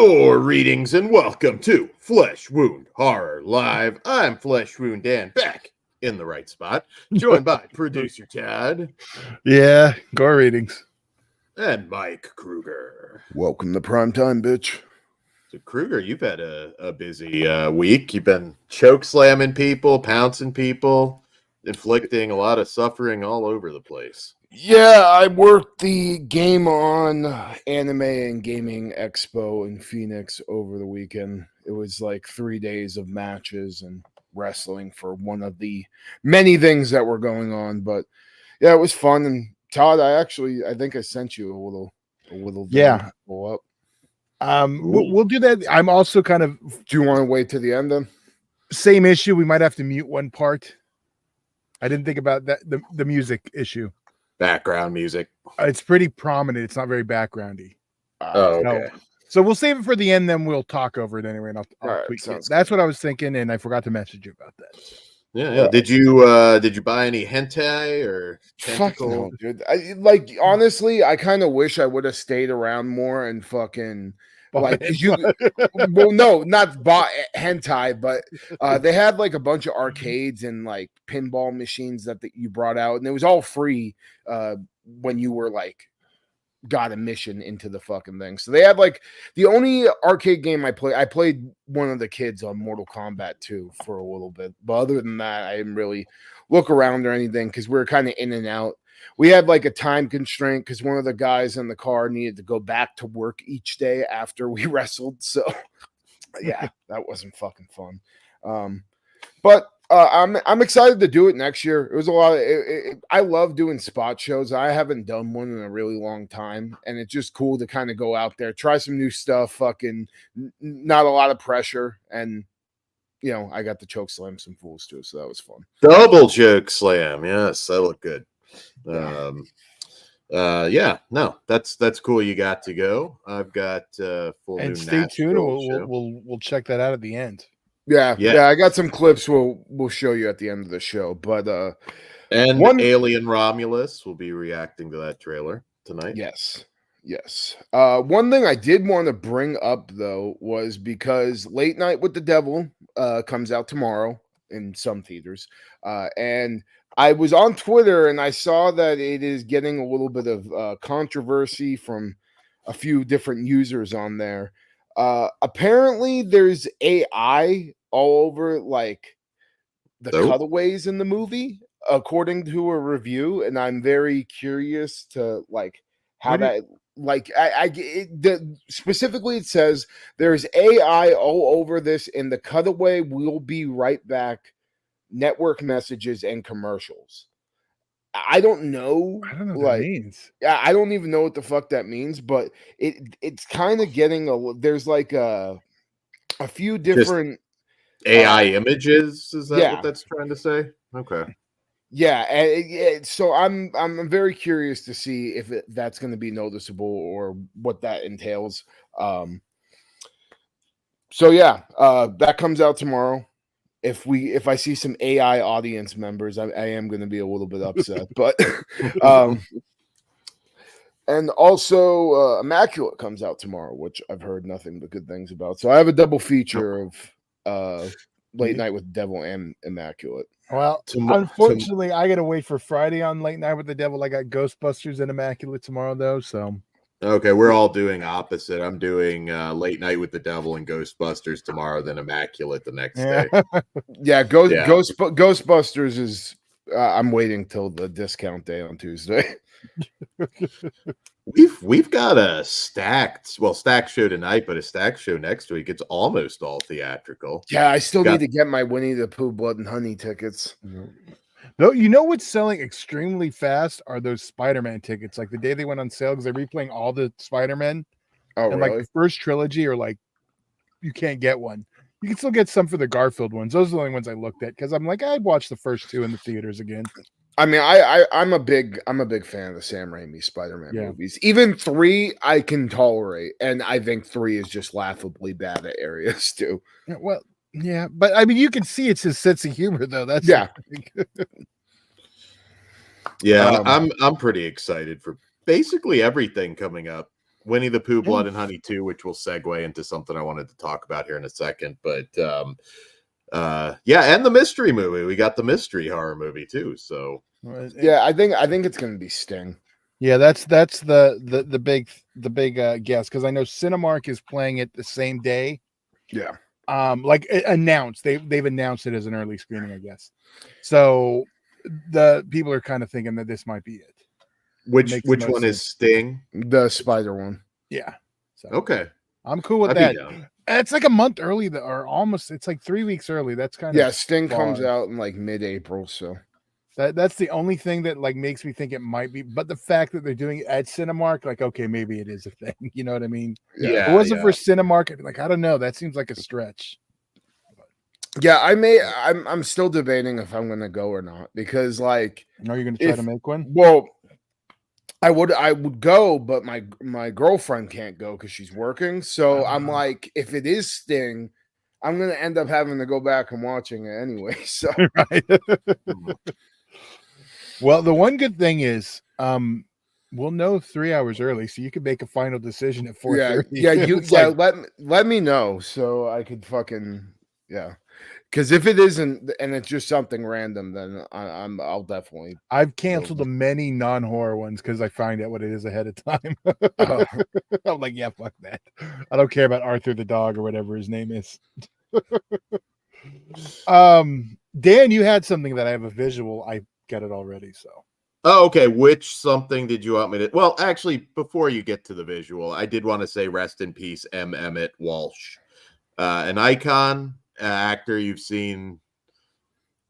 Greetings and welcome to Flesh Wound Horror Live. I'm Flesh Wound Dan, back in the right spot, joined by producer Chad. Yeah, gore readings. And Mike Kruger. Welcome to primetime, bitch. So Kruger, you've had a busy week. You've been choke slamming people, pouncing people, inflicting a lot of suffering all over the place. Yeah, I worked the Game On Anime and Gaming Expo in Phoenix over the weekend. It was like 3 days of matches and wrestling for one of the many things that were going on. But yeah, it was fun. And Todd, I think I sent you a little Yeah. pull up. We'll do that. I'm also kind of. Do you want to wait to the end then? Same issue. We might have to mute one part. I didn't think about that. The music issue. Background music. It's pretty prominent. It's not very backgroundy. Okay. So we'll save it for the end. Then we'll talk over it anyway. And I'll tweak it. That's what I was thinking, and I forgot to message you about that. Yeah. Did you buy any hentai or tentacle? Fuck no, dude. Honestly, I kind of wish I would have stayed around more and fucking no, not bought hentai, but they had like a bunch of arcades and like pinball machines that you brought out, and it was all free when you were like got a mission into the fucking thing. So they had like the only arcade game I played one of the kids on Mortal Kombat 2 for a little bit, but other than that, I didn't really look around or anything because we were kind of in and out. We had like a time constraint because one of the guys in the car needed to go back to work each day after we wrestled. So yeah, that wasn't fucking fun. But I'm excited to do it next year. It was a lot of I love doing spot shows. I haven't done one in a really long time, and it's just cool to kind of go out there, try some new stuff, fucking not a lot of pressure, and you know, I got to choke slam some fools too, so that was fun. Double choke slam, yes, that looked good. That's cool. You got to go. I've got full and new stay tuned. Nashville We'll check that out at the end. Yeah. I got some clips we'll show you at the end of the show. But and Alien Romulus will be reacting to that trailer tonight. Yes. One thing I did want to bring up though was because Late Night with the Devil comes out tomorrow in some theaters, and I was on Twitter and I saw that it is getting a little bit of controversy from a few different users on there. Apparently there's AI all over like the cutaways in the movie, according to a review, and I'm very curious to like how specifically it says there's AI all over this, and the cutaway will be right back network messages and commercials. I don't know what that means. I don't even know what the fuck that means, but it's kind of getting there's like a few different just AI images. Is that what that's trying to say? Okay. Yeah, so I'm very curious to see if that's going to be noticeable or what that entails. So yeah, that comes out tomorrow. If I see some AI audience members, I am going to be a little bit upset, but and also Immaculate comes out tomorrow, which I've heard nothing but good things about. So I have a double feature of Late Night with the Devil and Immaculate. Well, unfortunately, I got to wait for Friday on Late Night with the Devil. I got Ghostbusters and Immaculate tomorrow, though. So okay, we're all doing opposite. I'm doing Late Night with the Devil and Ghostbusters tomorrow, then Immaculate the next day. Ghostbusters is. I'm waiting till the discount day on Tuesday. We've got a stacked show tonight, but a stacked show next week. It's almost all theatrical. Yeah, I still need to get my Winnie the Pooh Blood and Honey tickets. No, you know what's selling extremely fast are those Spider-Man tickets. Like the day they went on sale because they're replaying all the Spider-Man. Oh, and really? Like the first trilogy, or like you can't get one. You can still get some for the Garfield ones. Those are the only ones I looked at because I'm like, I'd watch the first two in the theaters again. I mean, I'm a big fan of the Sam Raimi Spider-Man movies. Even 3 I can tolerate, and I think 3 is just laughably bad at areas too. Yeah, well, yeah, but I mean, you can see it's his sense of humor, though. That's yeah. I'm pretty excited for basically everything coming up Winnie the Pooh, Blood and Honey 2, which will segue into something I wanted to talk about here in a second. But yeah, and the mystery movie. We got the mystery horror movie too. So yeah, I think it's gonna be Sting. Yeah, that's the big guess, because I know Cinemark is playing it the same day. Yeah. Like announced, they've announced it as an early screening, I guess. So the people are kind of thinking that this might be it. Which one is Sting? The spider one. Yeah. So Okay. I'm cool with that. It's like a month early, or almost. It's like 3 weeks early. That's kind of Sting comes out in like mid-April, so that's the only thing that like makes me think it might be. But the fact that they're doing it at Cinemark, like, okay, maybe it is a thing. You know what I mean? Yeah. If it wasn't for Cinemark, I'd be like, I don't know. That seems like a stretch. Yeah, I'm still debating if I'm gonna go or not, because like, No, you're gonna try to make one. Well, I would go, but my girlfriend can't go because she's working. So I'm like, if it is Sting, I'm gonna end up having to go back and watching it anyway. So right. Well, the one good thing is, we'll know 3 hours early, so you can make a final decision at 4:30. Yeah, let me know so I could fucking Because if it isn't, and it's just something random, then I'll definitely. I've canceled the many non-horror ones because I find out what it is ahead of time. I'm like, yeah, fuck that. I don't care about Arthur the dog or whatever his name is. Dan, you had something that I have a visual. I got it already. So. Oh, okay. Which something did you want me to? Well, actually, before you get to the visual, I did want to say rest in peace, M. Emmett Walsh, an icon. Actor you've seen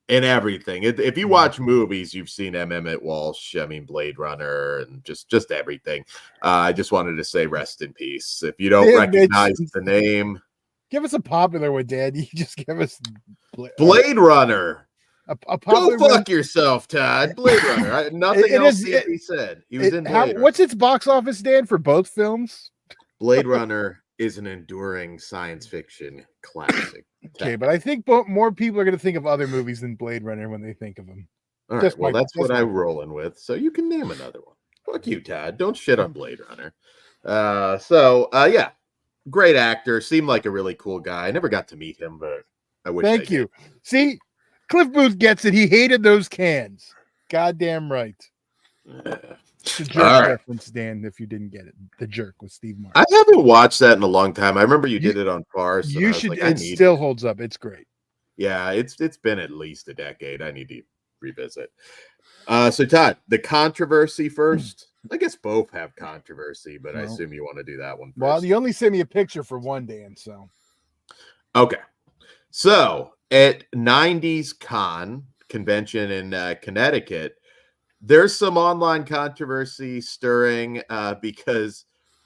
in everything. If you watch movies, you've seen M. Emmett Walsh. I mean, Blade Runner and just everything. I just wanted to say rest in peace. If you don't recognize the name, give us a popular one, Dad. You just give us Blade Runner. Go fuck yourself, Todd. Blade Runner. Nothing else needs to be said. He was in Blade Runner. What's its box office, Dan, for both films? Blade Runner is an enduring science fiction classic. Okay, but I think more people are going to think of other movies than Blade Runner when they think of them. All right, well, that's what I'm rolling with. So you can name another one. Fuck you, Todd. Don't shit on Blade Runner. Yeah, great actor. Seemed like a really cool guy. I never got to meet him, but I wish. Thank you. See, Cliff Booth gets it. He hated those cans. Goddamn right. The Jerk reference, Dan, if you didn't get it. The Jerk with Steve Martin. I haven't watched that in a long time. I remember you did it on Farce. You should. Like, it still holds up. It's great. Yeah, it's been at least a decade. I need to revisit. So Todd, the controversy first. I guess both have controversy, but I assume you want to do that one first. Well, you only sent me a picture for one, Dan. So okay. So at 90s Con convention in Connecticut, there's some online controversy stirring because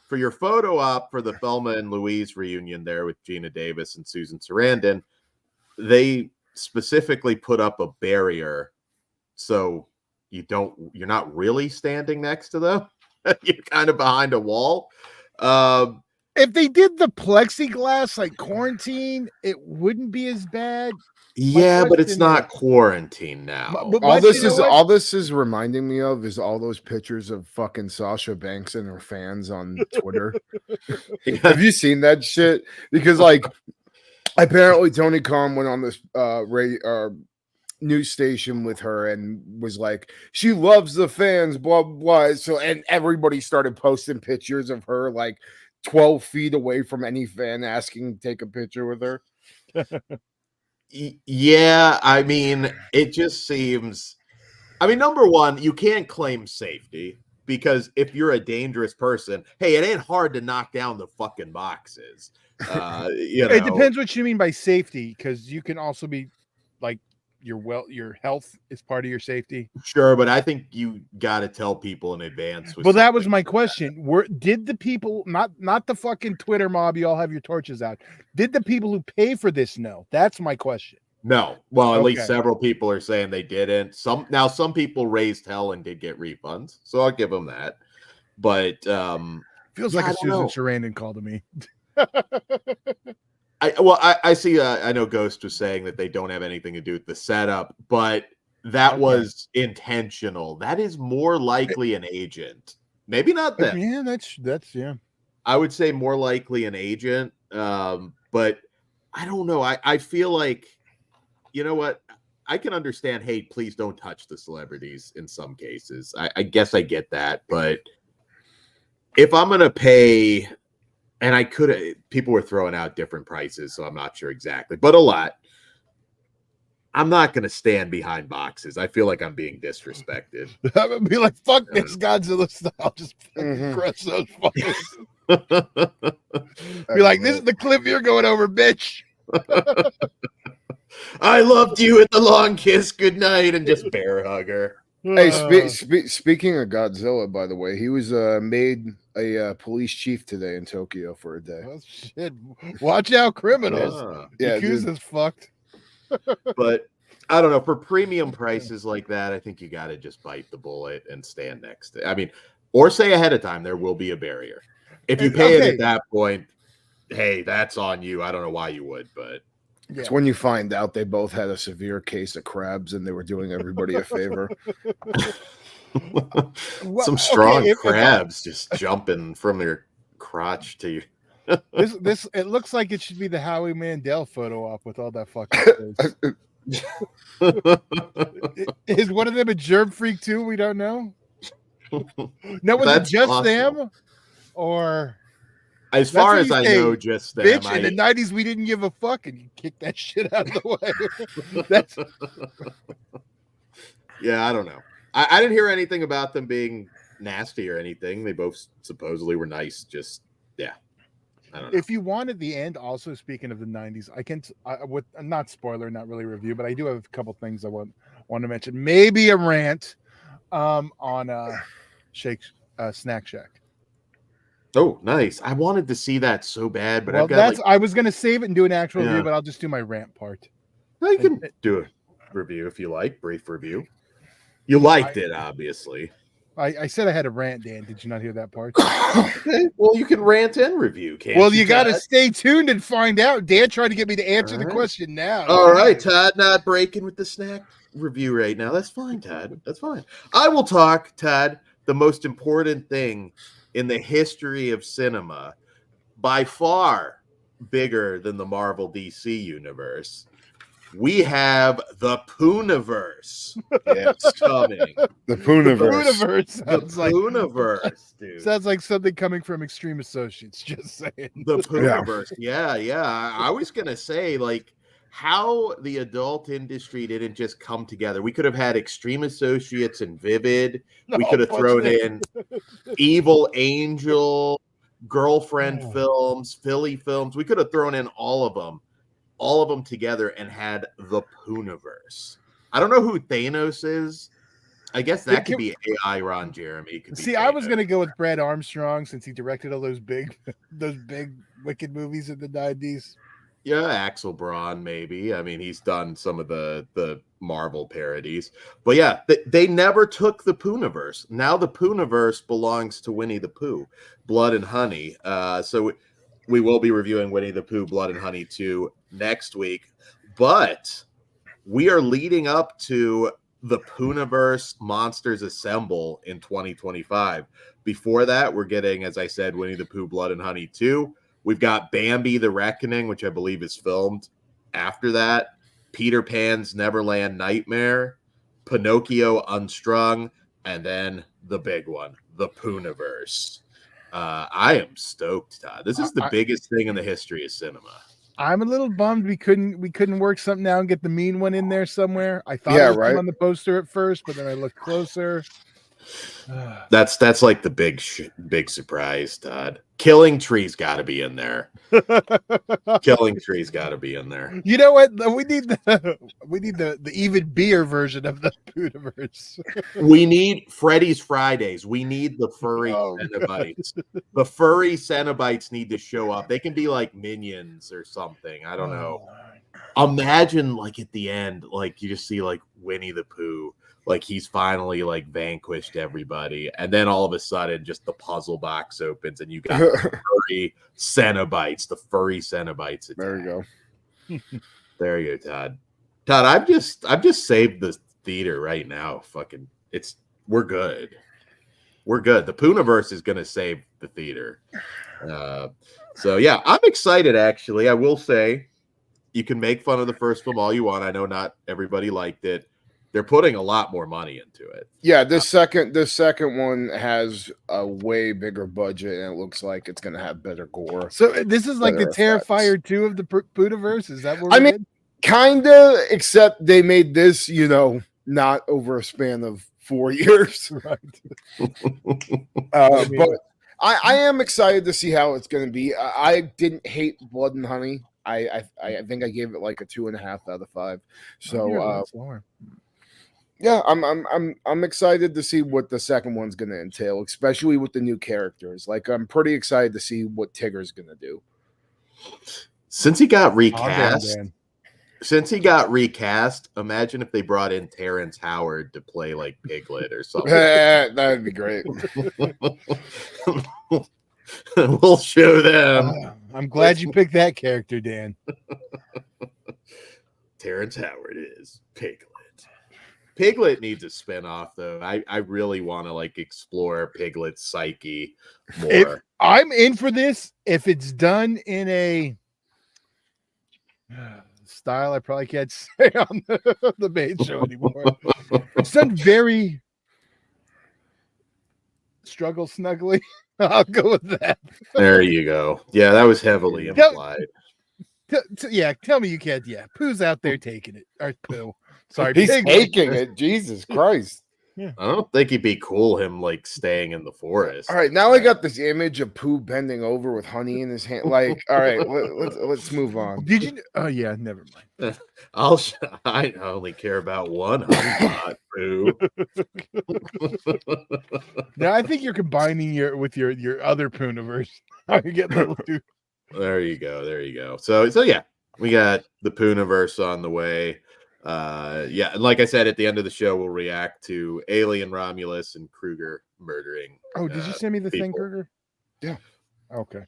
for your photo op for the Thelma and Louise reunion there with Gina Davis and Susan Sarandon, they specifically put up a barrier so you're not really standing next to them. You're kind of behind a wall. If they did the plexiglass like quarantine, it wouldn't be as bad. Yeah, but it's not quarantine now. All this is reminding me of is all those pictures of fucking Sasha Banks and her fans on Twitter. Have you seen that shit? Because like apparently Tony Khan went on this news station with her and was like, she loves the fans, blah blah. So and everybody started posting pictures of her like 12 feet away from any fan asking to take a picture with her. Yeah, I mean, it just seems. I mean, number one, you can't claim safety because if you're a dangerous person, hey, it ain't hard to knock down the fucking boxes. It depends what you mean by safety, because you can also be like your health is part of your safety. Sure, but I think you got to tell people in advance. Well, that was my question. Did the people, not the fucking Twitter mob, you all have your torches out. Did the people who pay for this know? That's my question. No. Well, at least several people are saying they didn't. Some people raised hell and did get refunds, so I'll give them that. But feels like a Susan Sarandon call to me. I see. I know Ghost was saying that they don't have anything to do with the setup, but that was intentional. That is more likely an agent. Maybe not them. Yeah, that's yeah. I would say more likely an agent. But I don't know. I feel like, you know what? I can understand, hey, please don't touch the celebrities in some cases. I guess I get that. But if I'm going to pay, and I could, people were throwing out different prices, so I'm not sure exactly, but a lot. I'm not going to stand behind boxes. I feel like I'm being disrespected. I'm gonna be like, fuck this Godzilla style. Just press those buttons. Be like, this is the cliff you're going over, bitch. I loved you at the long kiss goodnight, and just bear hug her. Hey, speaking of Godzilla, by the way, he was made a police chief today in Tokyo for a day. Oh, shit. Watch out, criminals. Yeah, Yakuza's fucked. But I don't know, for premium prices like that, I think you got to just bite the bullet and stand next to it. I mean, or say ahead of time there will be a barrier. If you pay it at that point, hey, that's on you. I don't know why you would, but it's when you find out they both had a severe case of crabs and they were doing everybody a favor. Some strong crabs just jumping from their crotch to you. This it looks like it should be the Howie Mandel photo op with all that fucking face. Is one of them a germ freak too? We don't know. No, was it just awesome. them? Or as far as I know, just them. Bitch, in the 90s we didn't give a fuck and you kicked that shit out of the way. That's yeah, I don't know. I didn't hear anything about them being nasty or anything. They both supposedly were nice. Just I don't know. If you wanted the end, also speaking of the 90s, with not spoiler, not really review, but I do have a couple things I want to mention. Maybe a rant on Snack Shack. Oh, nice. I wanted to see that so bad, but well, I was going to save it and do an actual review, but I'll just do my rant part. Well, you can do a review if you like, brief review. You liked it, obviously. I said I had a rant, Dan. Did you not hear that part? Okay. Well, you can rant and review, can't you? Well, you got to stay tuned and find out. Dan tried to get me to answer the question now. All right, Todd, not breaking with the snack review right now. That's fine, Todd. That's fine. I will talk, Todd, the most important thing in the history of cinema, by far bigger than the Marvel DC universe. We have the Pooniverse. It's coming. The Pooniverse. Pooniverse, dude. Sounds like something coming from Extreme Associates. Just saying. The Pooniverse. Yeah. I was gonna say, like, how the adult industry didn't just come together. We could have had Extreme Associates and Vivid. We could have thrown in Evil Angel, Girlfriend Films, Philly Films. We could have thrown in all of them together and had the Pooniverse. I don't know who Thanos is. I guess that could be AI Ron Jeremy. See, I was gonna go with Brad Armstrong since he directed all those big wicked movies in the 90s. Yeah, Axel Braun, maybe. I mean, he's done some of the Marvel parodies. But yeah, they never took the Pooniverse. Now the Pooniverse belongs to Winnie the Pooh, Blood and Honey. So we will be reviewing Winnie the Pooh, Blood and Honey 2 next week. But we are leading up to the Pooniverse Monsters Assemble in 2025. Before that, we're getting, as I said, Winnie the Pooh, Blood and Honey 2. We've got Bambi the Reckoning, which I believe is filmed after that. Peter Pan's Neverland Nightmare, Pinocchio Unstrung, and then the big one, the Pooniverse. I am stoked, Todd. This is the biggest thing in the history of cinema. I'm a little bummed we couldn't work something out and get the mean one in there somewhere. I thought it was on the poster at first, but then I looked closer. That's like the big surprise, Todd. Killing Tree's got to be in there. Killing Tree's got to be in there. You know what? We need the even beer version of the Pooniverse. We need Freddy's Fridays. We need the furry Cenobites. The furry Cenobites need to show up. They can be like minions or something. I don't know. Imagine like at the end, like you just see like Winnie the Pooh. Like he's finally like vanquished everybody, and then all of a sudden, just the puzzle box opens, and you got the furry Cenobites. Attack. There you go. There you go, Todd. Todd, I've just saved the theater right now. We're good. we're good. The Pooniverse is going to save the theater. So yeah, I'm excited. Actually, I will say, you can make fun of the first film all you want. I know not everybody liked it. They're putting a lot more money into it. Yeah, this second one has a way bigger budget, and it looks like it's going to have better gore. So this is like the better effects. Terrifier 2 of the Pooniverse. Is that what I we mean, did? kinda, except they made this, not over a span of 4 years. Right. But I am excited to see how it's going to be. I didn't hate Blood and Honey. I think I gave it like a 2.5 out of 5. So yeah, I'm excited to see what the second one's going to entail, especially with the new characters. Like, I'm pretty excited to see what Tigger's going to do. Since he got recast, imagine if they brought in Terrence Howard to play like Piglet or something. That would be great. We'll show them. I'm glad you picked that character, Dan. Terrence Howard is Piglet. Piglet needs a spinoff, though. I really want to like explore Piglet's psyche more. I'm in for this if it's done in a style I probably can't say on the main show anymore. It's done very struggle snuggly. I'll go with that. There you go. Yeah, that was heavily implied. Tell me you can't. Yeah, Pooh's out there taking it. Or Pooh. Sorry, he's taking it. Jesus Christ. Yeah. I don't think he'd be cool him like staying in the forest. All right, now I got this image of Pooh bending over with honey in his hand. Like, all right, let's move on. Did you? Oh yeah, never mind. I only care about one honey pot, Pooh. Now I think you're combining with your other Pooniverse. You get little two. There you go. So yeah, we got the Pooniverse on the way. Yeah, and like I said, at the end of the show, we'll react to Alien Romulus and Kruger murdering. Oh, did you send me the thing, Kruger? Yeah. Okay.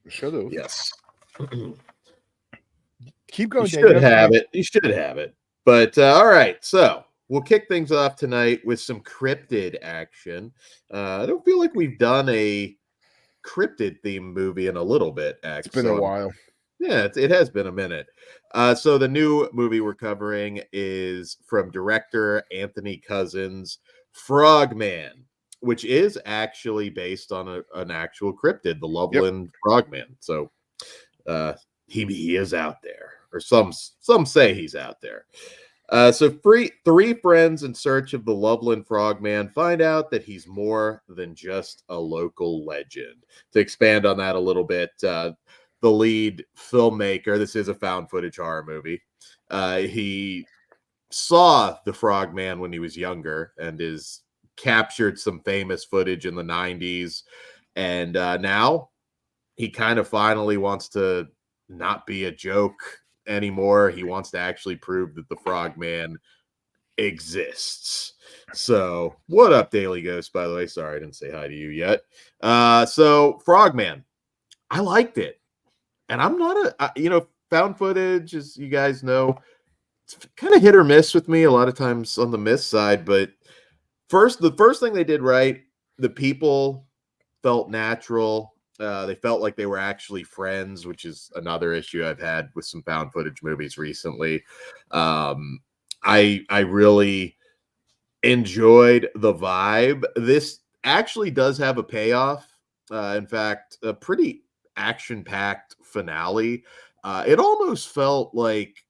Should have. Yes. Keep going, You should have it. You should have it. But all right, so we'll kick things off tonight with some cryptid action. I don't feel like we've done a cryptid themed movie in a little bit. Actually, it's been a while. Yeah, it has been a minute. So the new movie we're covering is from director Anthony Cousins' Frogman, which is actually based on an actual cryptid, the Loveland Frogman. So he is out there, or some say he's out there. So three friends in search of the Loveland Frogman find out that he's more than just a local legend. To expand on that a little bit, the lead filmmaker, this is a found footage horror movie. He saw the Frogman when he was younger and is captured some famous footage in the 90s. And now he kind of finally wants to not be a joke anymore. He wants to actually prove that the Frogman exists. So what up, Daily Ghost, by the way? Sorry, I didn't say hi to you yet. So Frogman, I liked it. And I'm not found footage, as you guys know, it's kind of hit or miss with me a lot of times on the miss side. But the first thing they did right, the people felt natural. They felt like they were actually friends, which is another issue I've had with some found footage movies recently. I really enjoyed the vibe. This actually does have a payoff. In fact, a pretty action-packed finale. It almost felt like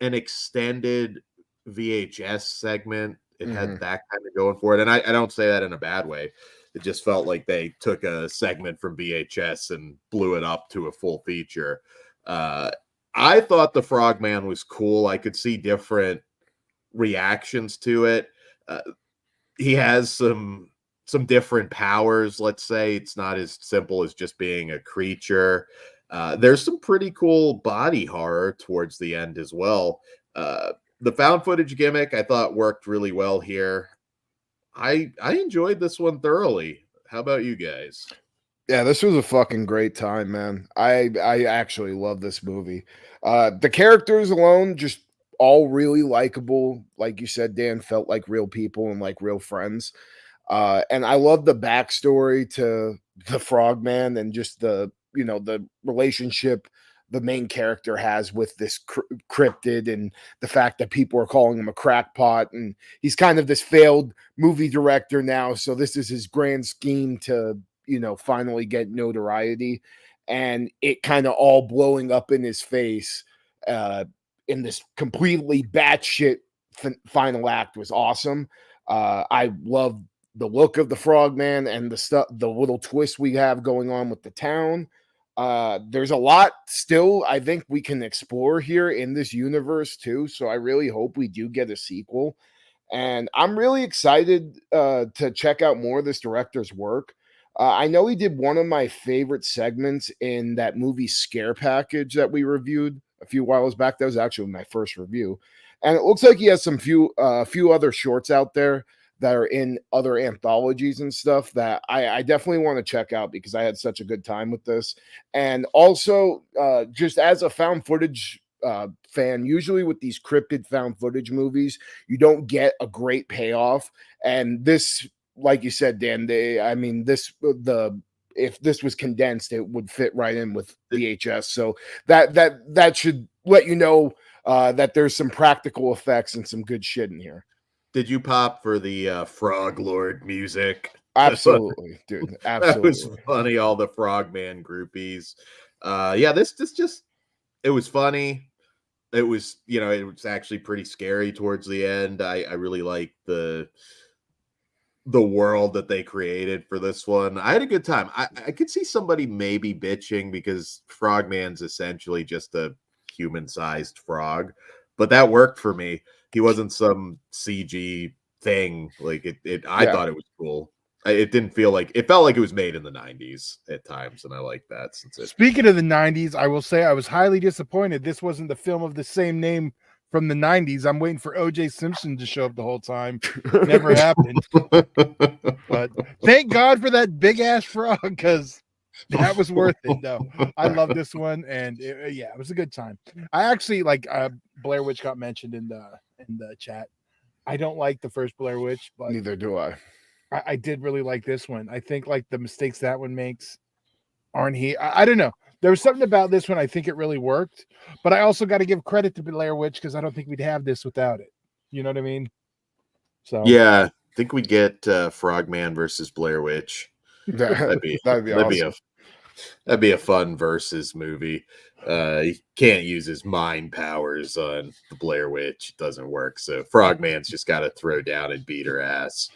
an extended VHS segment. It had that kind of going for it. And I don't say that in a bad way. It just felt like they took a segment from VHS and blew it up to a full feature. I thought the Frogman was cool. I could see different reactions to it. He has some different powers, let's say. It's not as simple as just being a creature. There's some pretty cool body horror towards the end as well. The found footage gimmick I thought worked really well here. I enjoyed this one thoroughly. How about you guys? Yeah, this was a fucking great time, man. I actually love this movie. The characters alone, just all really likable. Like you said, Dan, felt like real people and like real friends. And I love the backstory to the Frogman and just the relationship the main character has with this cryptid, and the fact that people are calling him a crackpot, and he's kind of this failed movie director now. So this is his grand scheme to, finally get notoriety, and it kind of all blowing up in his face in this completely batshit final act was awesome. I love the look of the Frogman and the little twist we have going on with the town. There's a lot still I think we can explore here in this universe too. So I really hope we do get a sequel. And I'm really excited to check out more of this director's work. I know he did one of my favorite segments in that movie Scare Package that we reviewed a few whiles back. That was actually my first review. And it looks like he has some few other shorts out there that are in other anthologies and stuff that I definitely want to check out because I had such a good time with this. And also, just as a found footage fan, usually with these cryptid found footage movies, you don't get a great payoff. And this, like you said, Dan, if this was condensed, it would fit right in with VHS. So that should let you know that there's some practical effects and some good shit in here. Did you pop for the Frog Lord music? Absolutely, dude. Absolutely. That was funny. All the Frogman groupies. This just, it was funny. It was, it was actually pretty scary towards the end. I really liked the world that they created for this one. I had a good time. I could see somebody maybe bitching because Frogman's essentially just a human-sized frog, but that worked for me. He wasn't some CG thing. Like I thought it was cool. It didn't feel like it felt like it was made in the 90s at times, and I like that. Speaking of the 90s, I will say I was highly disappointed this wasn't the film of the same name from the 90s. I'm waiting for OJ Simpson to show up the whole time. Never happened. But thank God for that big ass frog, because that was worth it. No, I love this one, and it was a good time. I actually like Blair Witch got mentioned in the chat. I don't like the first Blair Witch, but neither do I. I did really like this one. I think like the mistakes that one makes aren't I don't know. There was something about this one I think it really worked, but I also got to give credit to Blair Witch because I don't think we'd have this without it. You know what I mean? So yeah, I think we get Frogman versus Blair Witch. That'd be awesome. That'd be a fun versus movie. He can't use his mind powers on the Blair Witch. It doesn't work. So Frogman's just got to throw down and beat her ass.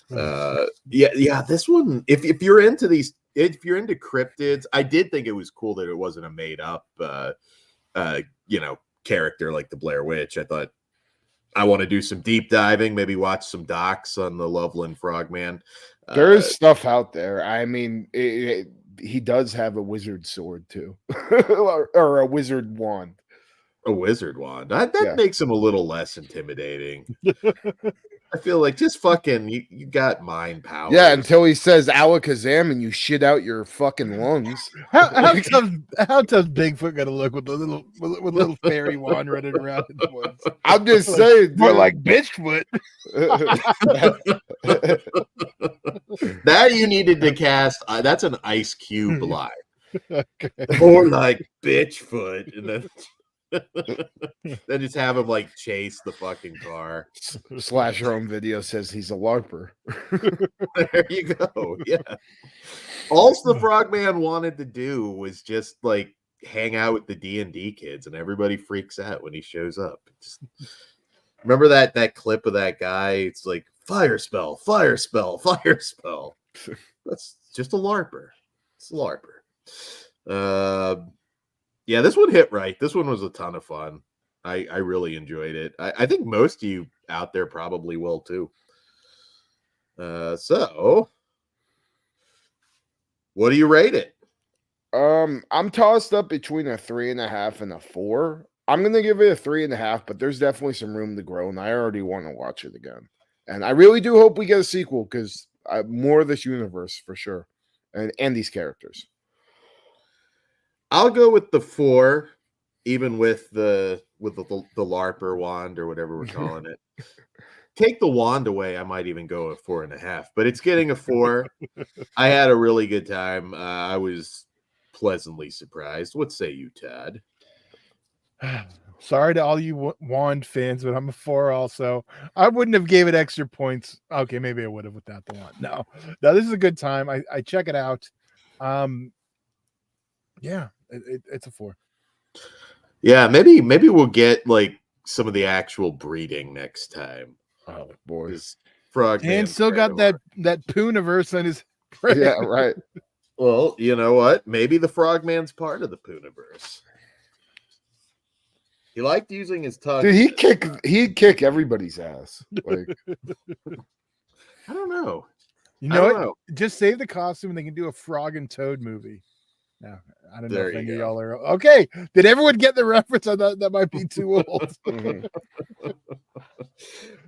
This one, if you're into these, if you're into cryptids, I did think it was cool that it wasn't a made up character like the Blair Witch. I thought I want to do some deep diving, maybe watch some docs on the Loveland Frogman. There is stuff out there. I mean, he does have a wizard sword too, or a wizard wand. A wizard wand. That makes him a little less intimidating. I feel like just fucking you got mind power. Yeah, until he says alakazam and you shit out your fucking lungs. How tough Bigfoot gonna look with the little fairy wand running around in the woods? I'm just saying, more like Bitchfoot. That you needed to cast. That's an Ice Cube line. Okay. More like Bitchfoot, and then. Then just have him like chase the fucking car. Slash Home Video says he's a LARPer. There you go. Yeah. All the Frogman wanted to do was just like hang out with the D&D kids, and everybody freaks out when he shows up. Remember that clip of that guy? It's like fire spell, fire spell, fire spell. That's just a LARPer. It's a LARPer. Yeah, this one hit right. This one was a ton of fun. I really enjoyed it. I think most of you out there probably will too. So what do you rate it? I'm tossed up between a 3.5 and a 4. I'm gonna give it a 3.5, but there's definitely some room to grow, and I already want to watch it again. And I really do hope we get a sequel because more of this universe for sure, and these characters. I'll go with the 4, even with the LARPer wand or whatever we're calling it. take the wand away, I might even go a 4.5, but it's getting a 4. I had a really good time. I was pleasantly surprised. What say you, Todd? Sorry to all you wand fans, but I'm a 4 also. I wouldn't have gave it extra points. Okay, maybe I would have without the wand. No, this is a good time. I check it out. Yeah, it's a 4. Yeah, maybe we'll get like some of the actual breeding next time. Oh boy, Frogman and still got that Pooniverse on his brain. Yeah, right. Well, you know what? Maybe the Frogman's part of the Pooniverse. He liked using his tongue. Dude, he'd kick everybody's ass. Like, I don't know. You know what? Just save the costume and they can do a Frog and Toad movie. No, I don't know if any of y'all are okay. Did everyone get the reference? I thought that might be too old.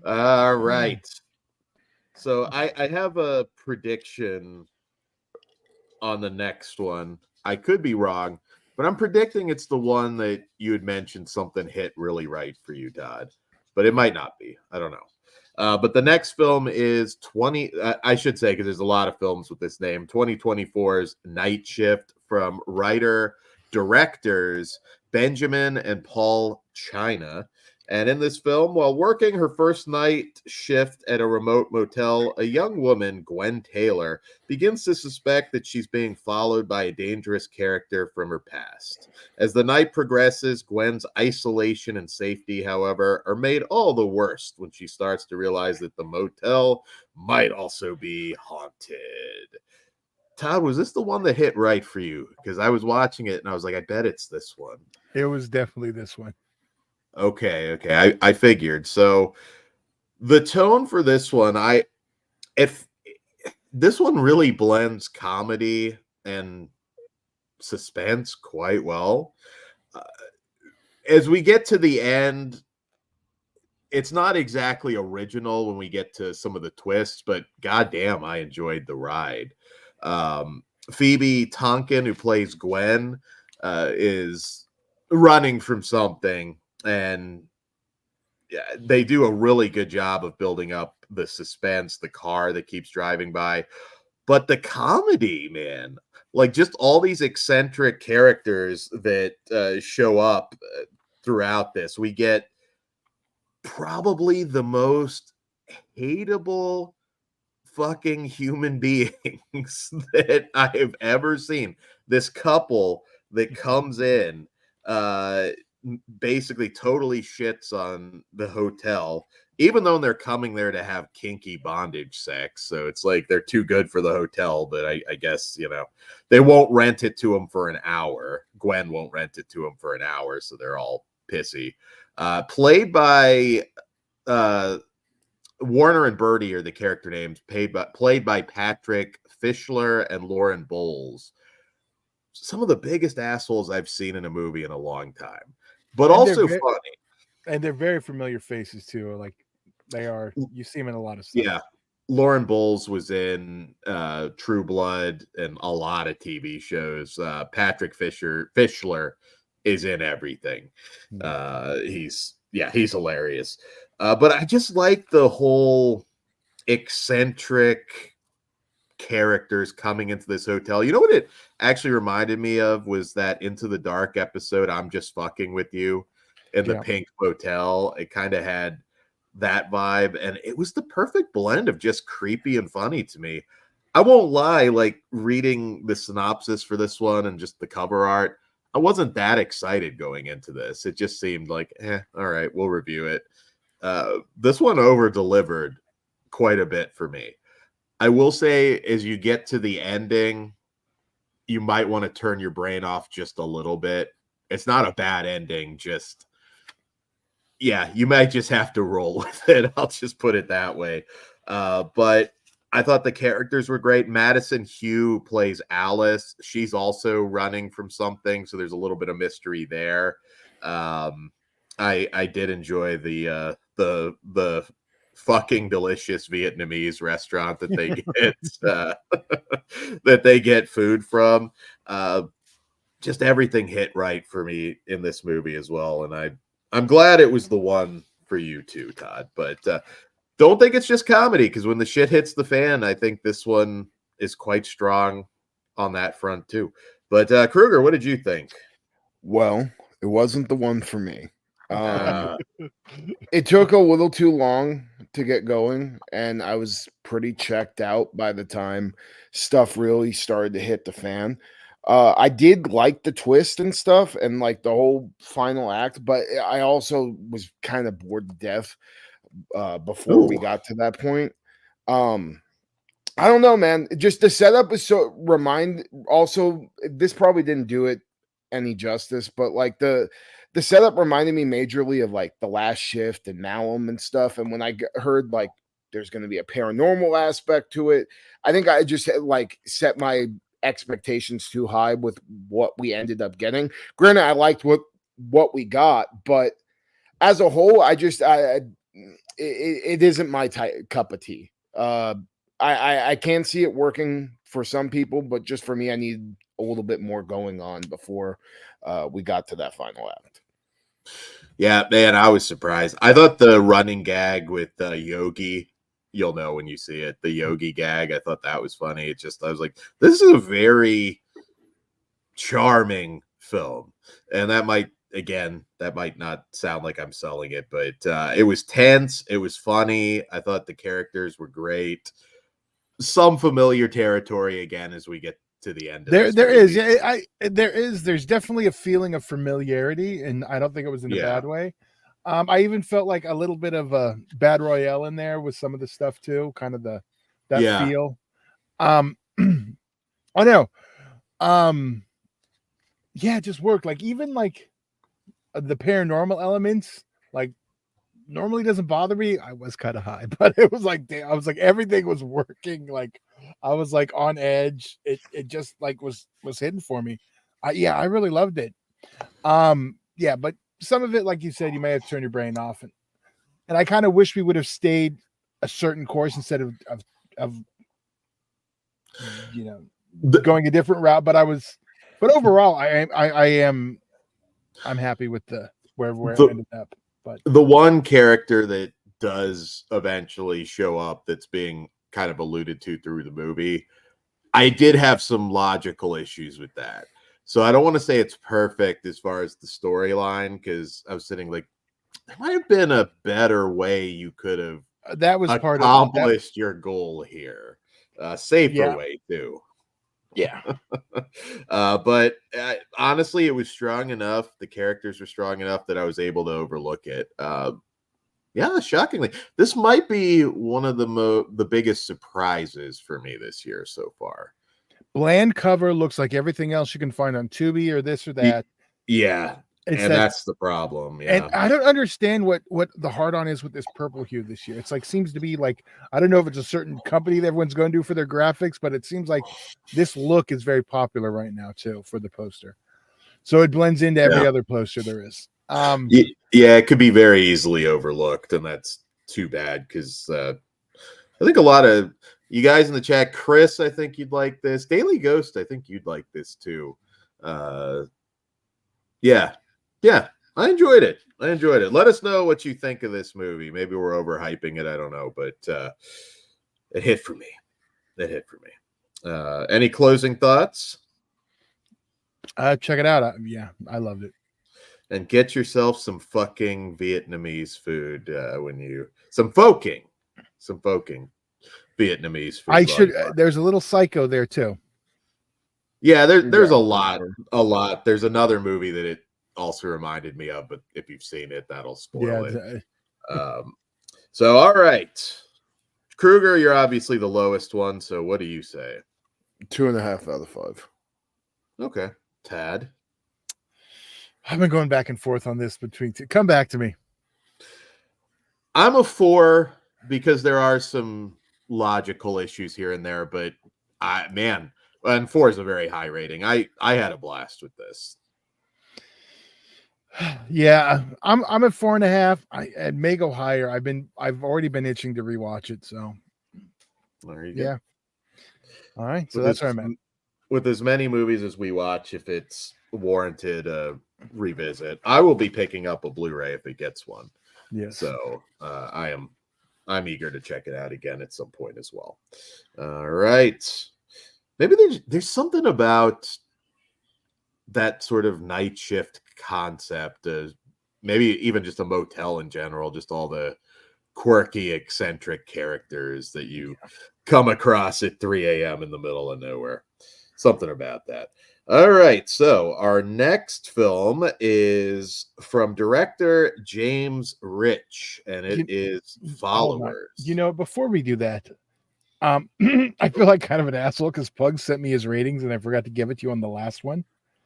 All right. So I have a prediction on the next one. I could be wrong, but I'm predicting it's the one that you had mentioned something hit really right for you, Todd. But it might not be. I don't know. But the next film is I should say, because there's a lot of films with this name, 2024's Night Shift from directors Benjamin and Paul China. And in this film, while working her first night shift at a remote motel, a young woman, Gwen Taylor, begins to suspect that she's being followed by a dangerous character from her past. As the night progresses, Gwen's isolation and safety, however, are made all the worse when she starts to realize that the motel might also be haunted. Todd, was this the one that hit right for you? Because I was watching it and I was like, I bet it's this one. It was definitely this one. Okay. I figured. So the tone for this one, this one really blends comedy and suspense quite well. As we get to the end, it's not exactly original when we get to some of the twists, but goddamn, I enjoyed the ride. Phoebe Tonkin, who plays Gwen, is running from something. And yeah, they do a really good job of building up the suspense, the car that keeps driving by. But the comedy, man, like just all these eccentric characters that show up throughout this. We get probably the most hateable fucking human beings that I have ever seen. This couple that comes in, basically totally shits on the hotel, even though they're coming there to have kinky bondage sex. So it's like they're too good for the hotel, but I guess, they won't rent it to them for an hour. Gwen won't rent it to them for an hour, so they're all pissy. Played by Warner and Birdie are the character names, played by Patrick Fischler and Lauren Bowles. Some of the biggest assholes I've seen in a movie in a long time. But also funny. And they're very familiar faces too. Like they are, you see them in a lot of stuff. Yeah. Lauren Bowles was in True Blood and a lot of TV shows. Patrick Fischler is in everything. He's hilarious. But I just like the whole eccentric characters coming into this hotel. You know what it actually reminded me of was that Into the Dark episode, I'm Just Fucking With You, in the pink motel. It kind of had that vibe, and it was the perfect blend of just creepy and funny to me. I won't lie, like reading the synopsis for this one and just the cover art, I wasn't that excited going into this. It just seemed like, all right, we'll review it. This one over-delivered quite a bit for me. I will say, as you get to the ending, you might want to turn your brain off just a little bit. It's not a bad ending, just, you might just have to roll with it. I'll just put it that way. But I thought the characters were great. Madison Hugh plays Alice. She's also running from something, so there's a little bit of mystery there. I did enjoy the fucking delicious Vietnamese restaurant that they get that they get food from. Just everything hit right for me in this movie as well, and I'm glad it was the one for you too, Todd. But don't think it's just comedy, because when the shit hits the fan, I think this one is quite strong on that front too. But Kruger, what did you think? Well, it wasn't the one for me. Uh, It took a little too long to get going, and I was pretty checked out by the time stuff really started to hit the fan. I did like the twist and stuff and like the whole final act, but I also was kind of bored to death before we Ooh. got to that point. I don't know, man. Just the setup is so also this probably didn't do it any justice, but like the setup reminded me majorly of like The Last Shift and Malum and stuff. And when I heard like there's going to be a paranormal aspect to it, I think I just like set my expectations too high with what we ended up getting. Granted, I liked what we got, but as a whole, it isn't my cup of tea. I can see it working for some people, but just for me, I need a little bit more going on before we got to that final act. Yeah, man, I was surprised. I thought the running gag with Yogi, you'll know when you see it, the Yogi gag, I thought that was funny. It just, I was like, this is a very charming film. And that might, again, that might not sound like I'm selling it, but it was tense. It was funny. I thought the characters were great. Some familiar territory again as we get to the end of there's definitely a feeling of familiarity, and I don't think it was in a bad way. I even felt like a little bit of a Bad Royale in there with some of the stuff too, kind of that feel. I know. Yeah, it just worked. Like even like the paranormal elements, like normally doesn't bother me. I was kind of high, but it was like, damn, I was like, everything was working. Like I was like on edge. It just like was hidden for me. I really loved it. Yeah, but some of it, like you said, you may have to turn your brain off, and I kind of wish we would have stayed a certain course instead of you know going a different route. But overall, I'm happy with where it ended up. But the one character that does eventually show up that's being kind of alluded to through the movie, I did have some logical issues with that. So I don't want to say it's perfect as far as the storyline, because I was sitting like, there might have been a better way you could have that was part of accomplished your goal here. Safer way too. Yeah. But honestly, it was strong enough. The characters were strong enough that I was able to overlook it. Yeah, shockingly, this might be one of the biggest surprises for me this year so far. Bland cover looks like everything else you can find on Tubi or this or that. Yeah, that's the problem. Yeah, and I don't understand what the hard on is with this purple hue this year. It's like seems to be like, I don't know if it's a certain company that everyone's going to do for their graphics, but it seems like this look is very popular right now too for the poster. So it blends into every other poster there is. Yeah, it could be very easily overlooked, and that's too bad, because I think a lot of you guys in the chat, Chris, I think you'd like this. Daily Ghost, I think you'd like this too. Yeah, I enjoyed it. Let us know what you think of this movie. Maybe we're overhyping it. I don't know, but it hit for me. Any closing thoughts? Check it out. Yeah, I loved it. And get yourself some fucking Vietnamese food some foking Vietnamese food. There's a little Psycho there too. Yeah, there's a lot. There's another movie that it also reminded me of, but if you've seen it, that'll spoil it. So, all right. Kruger, you're obviously the lowest one, so what do you say? 2.5 out of 5. Okay. Tad? I've been going back and forth on this between two. Come back to me. I'm a 4 because there are some logical issues here and there, but and 4 is a very high rating. I had a blast with this. Yeah, I'm at 4.5. I may go higher. I've already been itching to rewatch it. So there you go. Yeah. All right. So that's where I'm at. With as many movies as we watch, if it's warranted revisit, I will be picking up a Blu-ray if it gets one. Yes. So I am I'm eager to check it out again at some point as well. All right. Maybe there's something about that sort of night shift concept, maybe even just a motel in general, just all the quirky, eccentric characters that you come across at 3 a.m. in the middle of nowhere. Something about that. All right, so our next film is from director James Rich, and it is Followers. Before we do that, I feel like kind of an asshole because Pug sent me his ratings and I forgot to give it to you on the last one.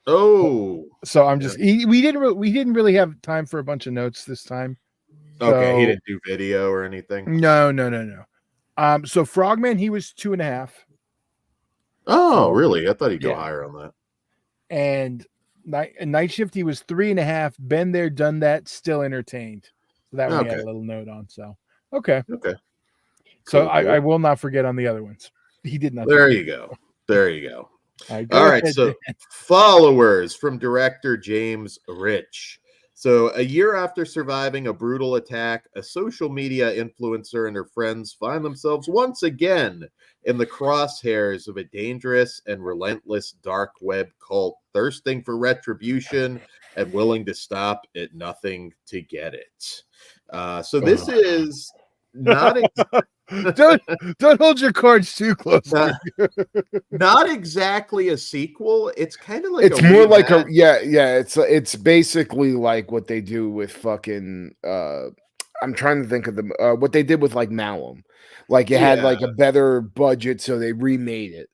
Oh, so I'm just we didn't really have time for a bunch of notes this time. Okay, he didn't do video or anything. No. So Frogman, he was 2.5. Oh, really? I thought he'd go higher on that. And night shift, he was 3.5. Been there, done that, still entertained. So that one he had a little note on. So okay. So cool. I will not forget on the other ones. He did not. There you go. All right. So Followers from director James Rich. So a year after surviving a brutal attack, a social media influencer and her friends find themselves once again in the crosshairs of a dangerous and relentless dark web cult, thirsting for retribution and willing to stop at nothing to get it. So this is not don't hold your cards too close. Not exactly a sequel. It's kind of like it's more like it's basically like what they do with fucking I'm trying to think of the what they did with like Malum. Like it had like a better budget, so they remade it.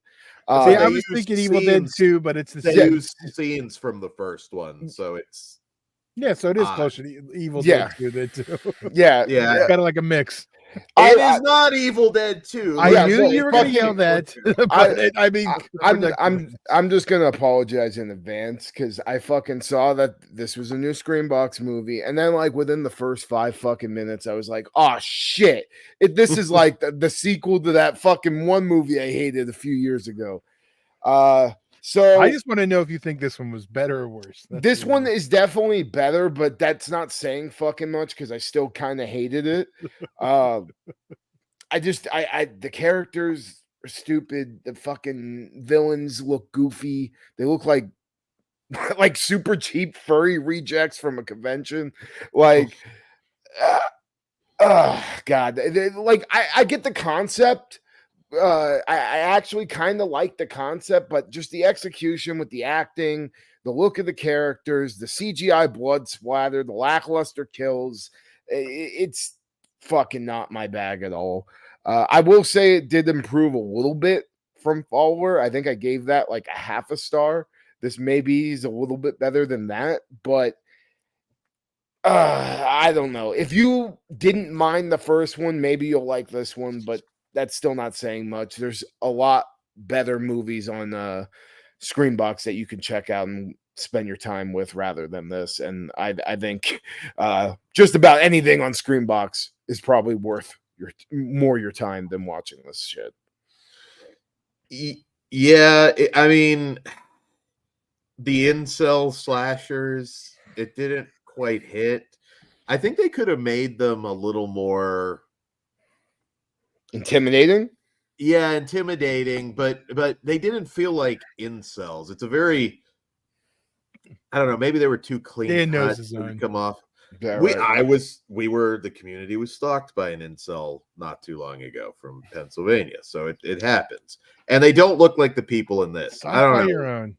I was thinking Evil Dead 2, but it's they used scenes from the first one, so it's so it is closer to Evil Dead 2 than 2. Yeah, kind of like a mix. It is not Evil Dead 2. I knew you were going to yell that. I'm just going to apologize in advance because I fucking saw that this was a new Screambox movie, and then like within the first 5 fucking minutes, I was like, "Oh shit! This is like the sequel to that fucking one movie I hated a few years ago." So I just want to know if you think this one was better or worse. This one is definitely better, but that's not saying fucking much because I still kind of hated it. The characters are stupid. The fucking villains look goofy. They look like super cheap furry rejects from a convention. Like, God, I get the concept. I actually kind of like the concept, but just the execution with the acting, the look of the characters, the CGI blood splatter, the lackluster kills, it's fucking not my bag at all. I will say it did improve a little bit from Follower. I think I gave that like a 0.5 star. This maybe is a little bit better than that, but I don't know. If you didn't mind the first one, maybe you'll like this one, but that's still not saying much. There's a lot better movies on Screambox that you can check out and spend your time with rather than this. And I think just about anything on Screambox is probably worth your time than watching this shit. Yeah, I mean, the incel slashers, it didn't quite hit. I think they could have made them a little more intimidating. Yeah, intimidating, but they didn't feel like incels. It's a very, I don't know, maybe they were too clean cut to come off. Yeah, the community was stalked by an incel not too long ago from Pennsylvania, so it happens. And they don't look like the people in this. I don't know. Your own.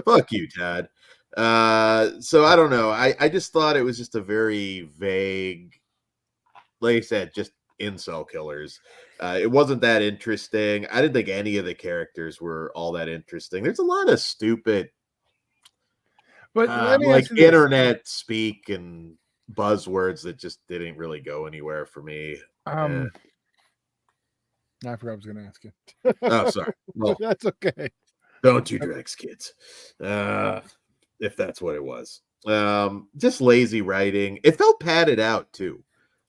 Fuck you, Tad. So I don't know. I just thought it was just a very vague, like I said, just incel killers. It wasn't that interesting. I didn't think any of the characters were all that interesting. There's a lot of stupid, but like internet speak and buzzwords that just didn't really go anywhere for me. I forgot I was going to ask you. Oh, sorry. Well, that's okay. Don't you Drex kids, if that's what it was. Just lazy writing. It felt padded out too.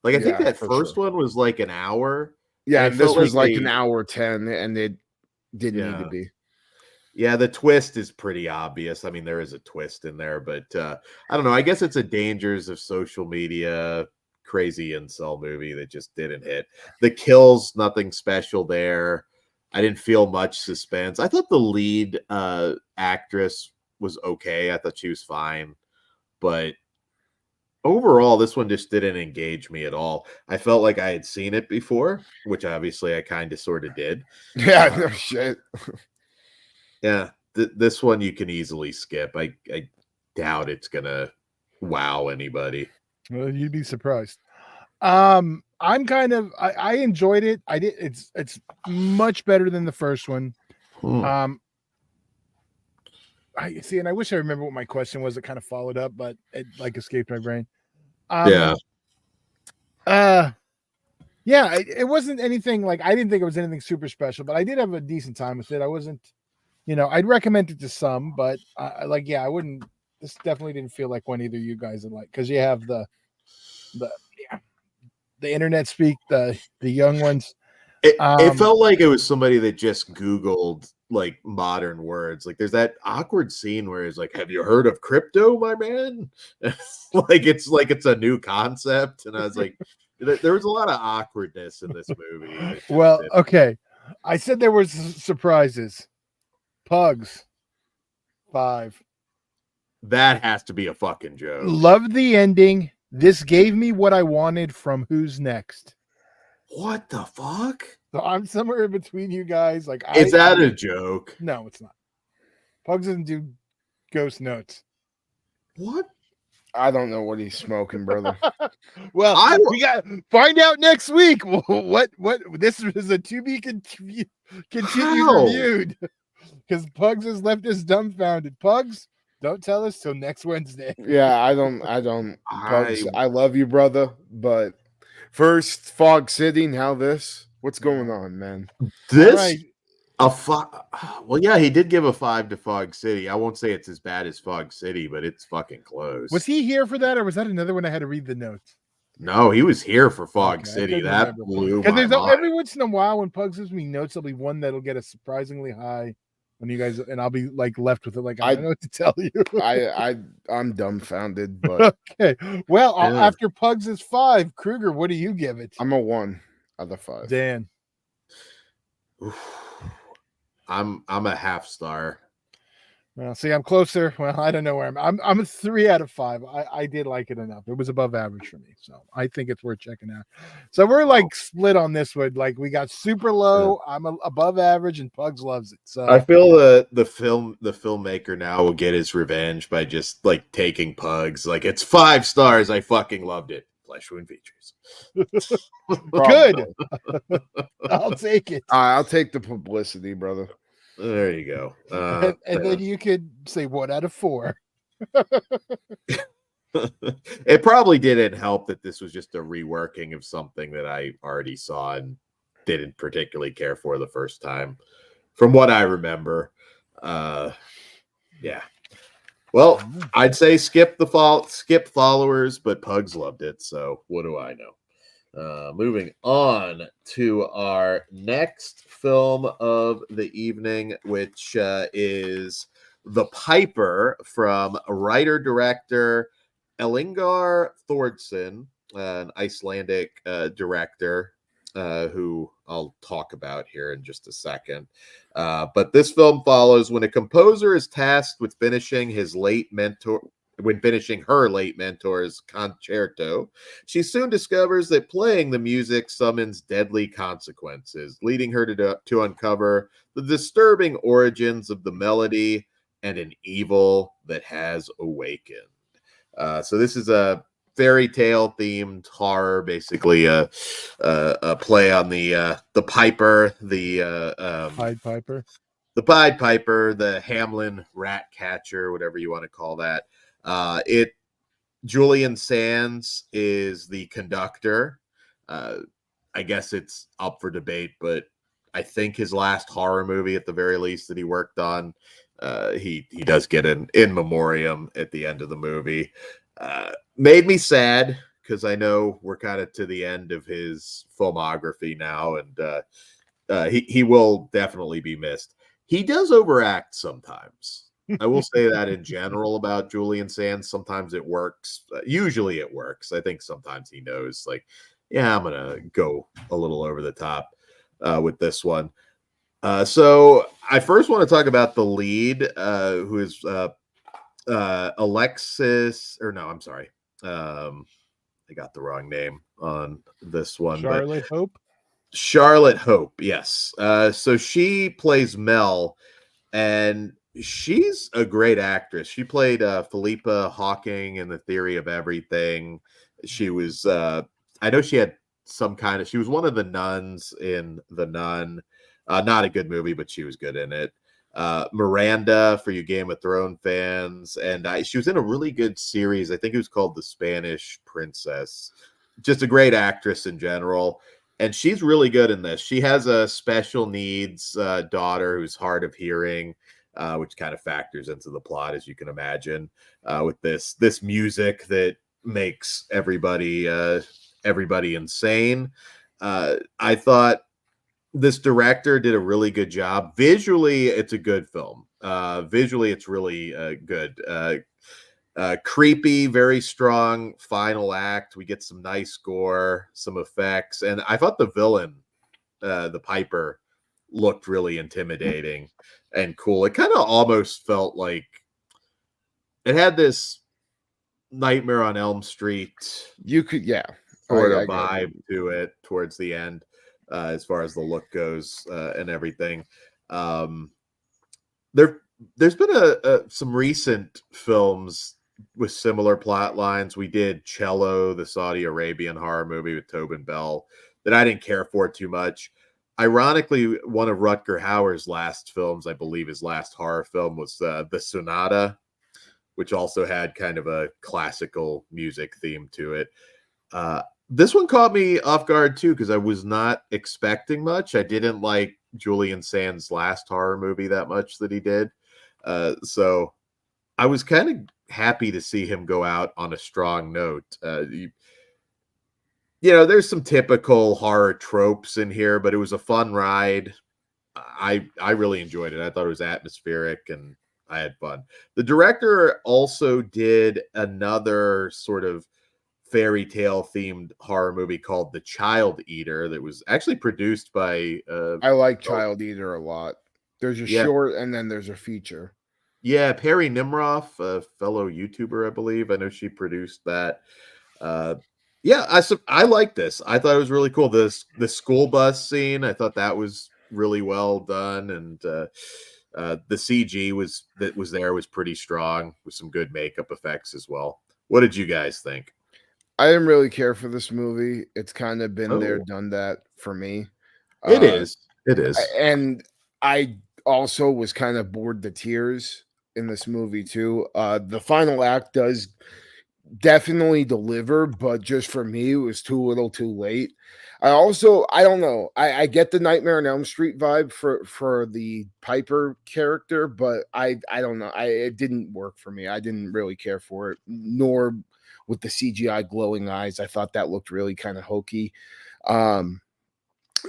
Like I think that first one was like an hour. Yeah, this was like an hour 10, and it didn't need to be. Yeah, the twist is pretty obvious. I mean, there is a twist in there, but I don't know. I guess it's a dangers of social media crazy incel movie that just didn't hit. The kills, nothing special there. I didn't feel much suspense. I thought the lead actress was okay. I thought she was fine, but overall, this one just didn't engage me at all. I felt like I had seen it before, which obviously I kind of sort of did. Yeah, no shit. Yeah, this one you can easily skip. I doubt it's gonna wow anybody. Well, you'd be surprised. I'm kind of I enjoyed it. I did it's much better than the first one. I see, and I wish I remember what my question was. It kind of followed up, but it like escaped my brain. Yeah. Yeah, it wasn't anything like I didn't think it was anything super special, but I did have a decent time with it. I wasn't, I'd recommend it to some, but I wouldn't. This definitely didn't feel like one either you guys would like because you have the internet speak, the young ones. It felt like it was somebody that just Googled like modern words. Like there's that awkward scene where it's like, "Have you heard of crypto, my man?" it's a new concept, and I was like, there was a lot of awkwardness in this movie. Well, okay, I said there was surprises. Pugs 5. That has to be a fucking joke. Love the ending. This gave me what I wanted from Who's Next. What the fuck? So I'm somewhere in between you guys. Like, is that a joke? No, it's not. Pugs doesn't do ghost notes. What? I don't know what he's smoking, brother. Well, we got find out next week. What this is a to be continued reviewed because Pugs has left us dumbfounded. Pugs, don't tell us till next Wednesday. Yeah, I don't. Pugs, I love you, brother, but first, Fog City. Now this. What's going on, man? This well, yeah, he did give a 5 to Fog City. I won't say it's as bad as Fog City, but it's fucking close. Was he here for that, or was that another one I had to read the notes? No, he was here for Fog City. That blew my mind. Every once in a while when Pugs gives me notes, there'll be one that'll get a surprisingly high when you guys, and I'll be like left with it. Like, I don't know what to tell you. I'm dumbfounded, but okay. Well, after Pugs is 5, Kruger, what do you give it? I'm a 1 out of 5. Dan. I'm a half star. Well, see, I'm closer. Well, I don't know where I'm a 3 out of 5. I did like it enough. It was above average for me, so I think it's worth checking out. So we're like split on this one. Like we got super low. I'm above average, and Pugs loves it. So I feel the filmmaker now will get his revenge by just like taking Pugs. Like it's 5 stars. I fucking loved it. Flesh wound features. Good. I'll take it. I'll take the publicity, brother. There you go. And then you could say 1 out of 4. It probably didn't help that this was just a reworking of something that I already saw and didn't particularly care for the first time, from what I remember. Yeah. Well, I'd say skip followers, but Pugs loved it. So what do I know? Moving on to our next film of the evening, which is The Piper from writer-director Ellingar Thordarson, an Icelandic director who I'll talk about here in just a second. But this film follows when a composer is tasked with finishing her late mentor's concerto. She soon discovers that playing the music summons deadly consequences, leading her to uncover the disturbing origins of the melody and an evil that has awakened. So this is a fairy tale themed horror, basically a play on the Piper, the Pied Piper. The Pied Piper, the Hamlin rat catcher, whatever you want to call that. Julian Sands is the conductor. I guess it's up for debate, but I think his last horror movie, at the very least, that he worked on, he does get an in memoriam at the end of the movie. Made me sad because I know we're kind of to the end of his filmography now, and he will definitely be missed. He does overact sometimes. I will say that in general about Julian Sands. Sometimes it works. Usually it works. I think sometimes he knows, like, yeah, I'm gonna go a little over the top with this one. So I first want to talk about the lead, who is Alexis, or no, I'm sorry. I got the wrong name on this one, but Charlotte Hope. Charlotte Hope, yes. So she plays Mel, and she's a great actress. She played Philippa Hawking in The Theory of Everything. She was, I know she had some kind of, she was one of the nuns in The Nun. Not a good movie, but she was good in it. Miranda for you Game of Thrones fans, and she was in a really good series. I think it was called The Spanish Princess. Just a great actress in general, and she's really good in this. She has a special needs daughter who's hard of hearing, which kind of factors into the plot, as you can imagine, with this music that makes everybody insane. I thought this director did a really good job. Visually, it's a good film. Visually, it's really good. Creepy, very strong final act. We get some nice gore, some effects, and I thought the villain, the Piper, looked really intimidating and cool. It kind of almost felt like it had this Nightmare on Elm Street You could, yeah, sort I of vibe to it towards the end, as far as the look goes, and everything. There's been some recent films with similar plot lines. We did Cello, the Saudi Arabian horror movie with Tobin Bell, that I didn't care for too much. Ironically, one of Rutger Hauer's last films, I believe his last horror film, was The Sonata, which also had kind of a classical music theme to it. This one caught me off guard too, because I was not expecting much. I didn't like Julian Sands' last horror movie that much that he did. So I was kind of happy to see him go out on a strong note. There's some typical horror tropes in here, but it was a fun ride. I really enjoyed it. I thought it was atmospheric and I had fun. The director also did another sort of fairy tale themed horror movie called The Child Eater that was actually produced by I like Child Eater a lot. There's a short and then there's a feature. Yeah, Perry Nimroff, a fellow YouTuber, I believe. I know she produced that. I like this. I thought it was really cool. The school bus scene, I thought that was really well done, and the CG was pretty strong with some good makeup effects as well. What did you guys think? I didn't really care for this movie. It's kind of been there, done that for me. It is. And I also was kind of bored to tears in this movie too. The final act does definitely deliver, but just for me, it was too little too late. I don't know. I get the Nightmare on Elm Street vibe for the Piper character, but I don't know. It didn't work for me. I didn't really care for it, nor with the CGI glowing eyes. I thought that looked really kind of hokey.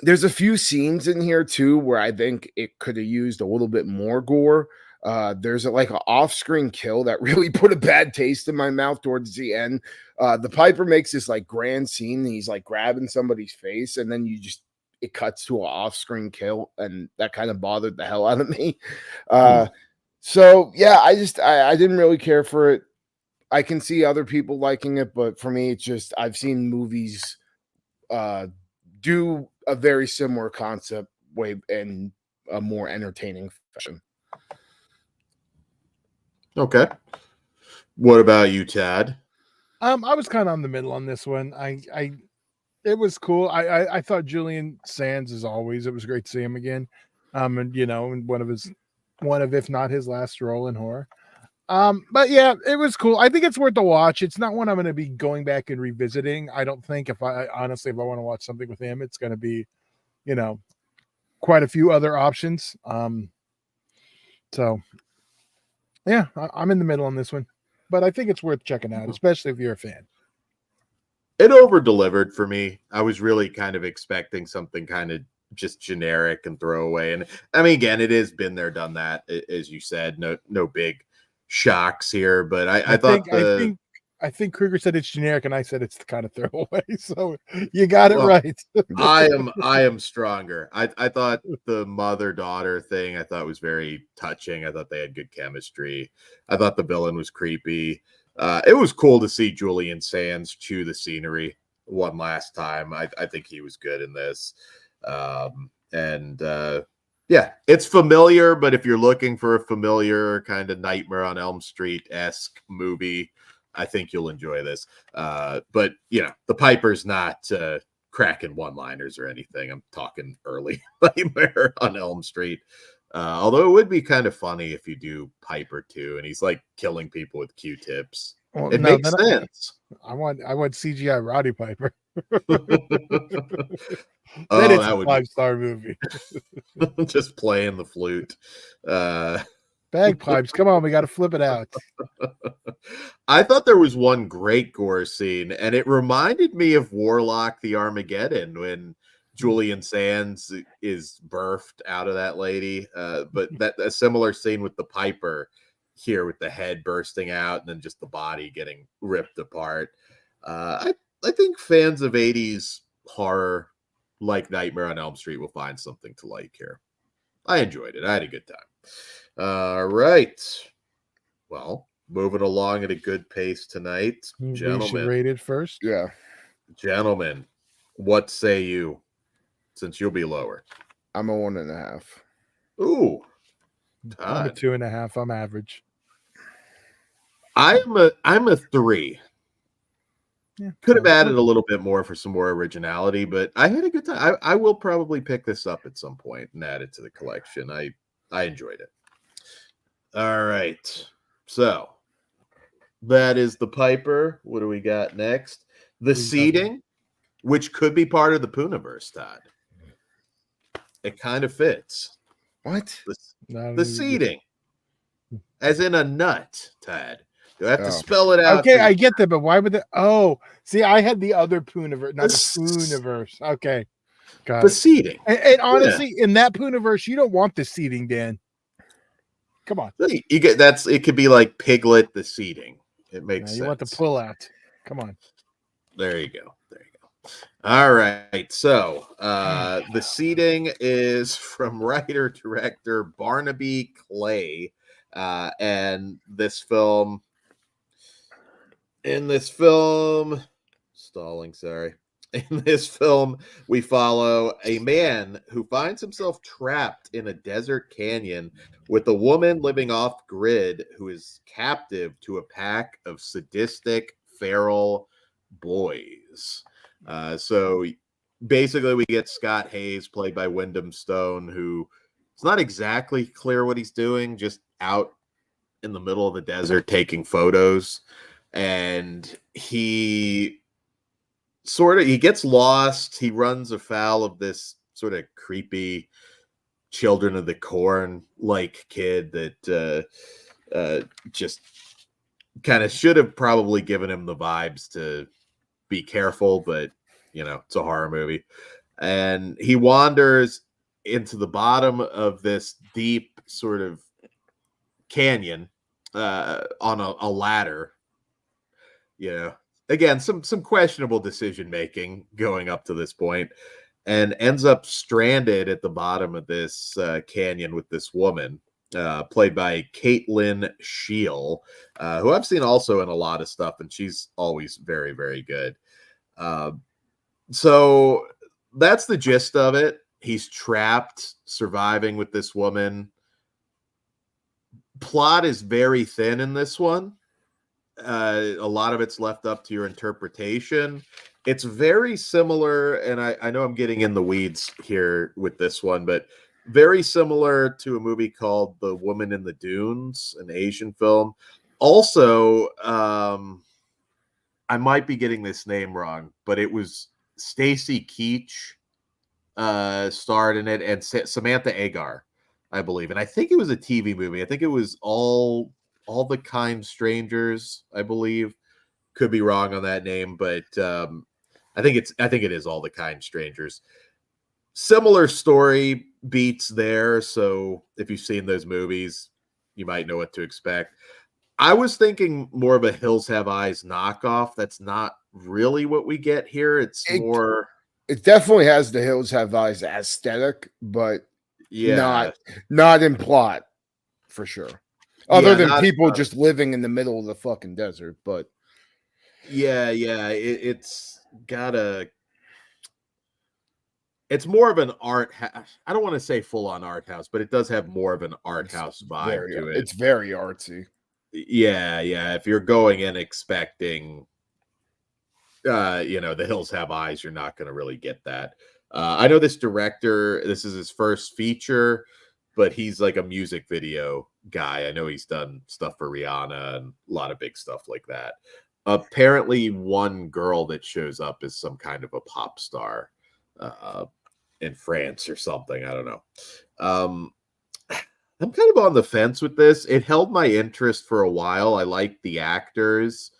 There's a few scenes in here too where I think it could have used a little bit more gore. There's an off-screen kill that really put a bad taste in my mouth towards the end. The Piper makes this grand scene, and he's grabbing somebody's face, and then it cuts to an off-screen kill, and that kind of bothered the hell out of me. So yeah, I didn't really care for it. I can see other people liking it, but for me, it's just I've seen movies do a very similar concept way in a more entertaining fashion. Okay. What about you, Tad? I was kind of on the middle on this one. It was cool. I thought Julian Sands, as always, it was great to see him again. And in one of if not his last role in horror. But yeah, it was cool. I think it's worth a watch. It's not one I'm going to be going back and revisiting. I don't think if I want to watch something with him, it's going to be, quite a few other options. So yeah, I'm in the middle on this one, but I think it's worth checking out, especially if you're a fan. It over-delivered for me. I was really kind of expecting something kind of just generic and throwaway. And I mean, again, it has been there, done that, as you said. No big shocks here, but I thought I think Kruger said it's generic, and I said it's the kind of throwaway. So you got it right. I am stronger. I thought the mother-daughter thing I thought was very touching. I thought they had good chemistry. I thought the villain was creepy. It was cool to see Julian Sands chew the scenery one last time. I think he was good in this. Yeah, it's familiar, but if you're looking for a familiar kind of Nightmare on Elm Street-esque movie, I think you'll enjoy this. But the Piper's not cracking one-liners or anything. I'm talking early Nightmare on Elm Street. Although it would be kind of funny if you do Piper too, and he's like killing people with Q-tips. Well, it makes sense. I want CGI Roddy Piper. Oh, then it's a 5-star movie. Just playing the flute. Bagpipes, come on, we got to flip it out. I thought there was one great gore scene, and it reminded me of Warlock the Armageddon when Julian Sands is birthed out of that lady. But a similar scene with the Piper here with the head bursting out and then just the body getting ripped apart. I think fans of 80s horror like Nightmare on Elm Street will find something to like here. I enjoyed it. I had a good time. All right. Well, moving along at a good pace tonight, gentlemen. We should rate it first. Yeah. Gentlemen, what say you? Since you'll be lower. I'm a 1.5. Ooh. I'm a 2.5. I'm average. I'm a 3. Yeah, could have added a little bit more for some more originality, but I had a good time. I will probably pick this up at some point and add it to the collection. I enjoyed it. All right. So that is the Piper. What do we got next? The Seeding, which could be part of the Pooniverse, Todd. It kind of fits. What? The Seeding. As in a nut, Todd. Do I have to spell it out? Okay, I get that, but why would they? Oh, see, I had the other Pooniverse, not the Pooniverse. Okay, got the Seeding. And honestly, in that Pooniverse, you don't want the Seeding, Dan. Come on, you get that's. It could be like Piglet the Seeding. It makes sense. You want the pull out. Come on. There you go. All right. So the Seeding is from writer-director Barnaby Clay. And this film, in this film, we follow a man who finds himself trapped in a desert canyon with a woman living off grid who is captive to a pack of sadistic, feral boys. So basically we get Scott Hayes, played by Wyndham Stone, who it's not exactly clear what he's doing, just out in the middle of the desert taking photos. And he gets lost. He runs afoul of this sort of creepy Children of the Corn like kid that just kind of should have probably given him the vibes to be careful, but it's a horror movie. And he wanders into the bottom of this deep sort of canyon on a ladder. Again, some questionable decision making going up to this point, and ends up stranded at the bottom of this canyon with this woman, played by Caitlin Scheel, who I've seen also in a lot of stuff, and she's always very, very good. So that's the gist of it. He's trapped, surviving with this woman. Plot is very thin in this one. A lot of it's left up to your interpretation. It's very similar, and I know I'm getting in the weeds here with this one, but very similar to a movie called The Woman in the Dunes, an Asian film. Also, I might be getting this name wrong, but it was Stacy Keach starred in it, and Samantha Agar, I believe. And I think it was a TV movie. I think it was All the Kind Strangers, I believe. Could be wrong on that name, but I think it is All the Kind Strangers. Similar story beats there. So if you've seen those movies, you might know what to expect. I was thinking more of a Hills Have Eyes knockoff. That's not really what we get here. It's It more, it definitely has the Hills Have Eyes aesthetic, but yeah, not in plot for sure. Other yeah, than not, people just living in the middle of the fucking desert, but yeah. It's got a, it's more of an art. I don't want to say full on art house, but it does have more of an art house vibe to it. it's very artsy. Yeah. If you're going in expecting, the Hills Have Eyes, you're not going to really get that. I know this director, this is his first feature, but he's like a music video guy. I know he's done stuff for Rihanna and a lot of big stuff like that. Apparently, one girl that shows up is some kind of a pop star in France or something. I don't know. Um, I'm kind of on the fence with this. It held my interest for a while. I liked the actors.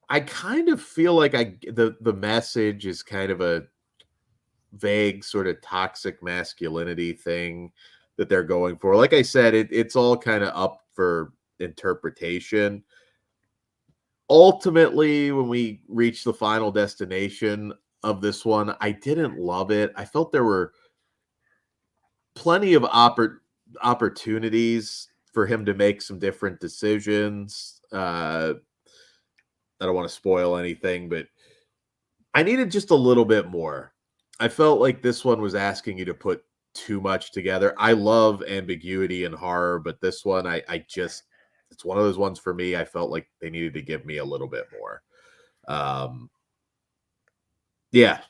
I kind of feel like the message is kind of a vague sort of toxic masculinity thing that they're going for. Like I said, it's all kind of up for interpretation. Ultimately, when we reach the final destination of this one, I didn't love it. I felt there were plenty of opportunities for him to make some different decisions. I don't want to spoil anything, but I needed just a little bit more. I felt like this one was asking you to put too much together. I love ambiguity and horror, but this one, I just, it's one of those ones for me. I felt like they needed to give me a little bit more. Um, yeah.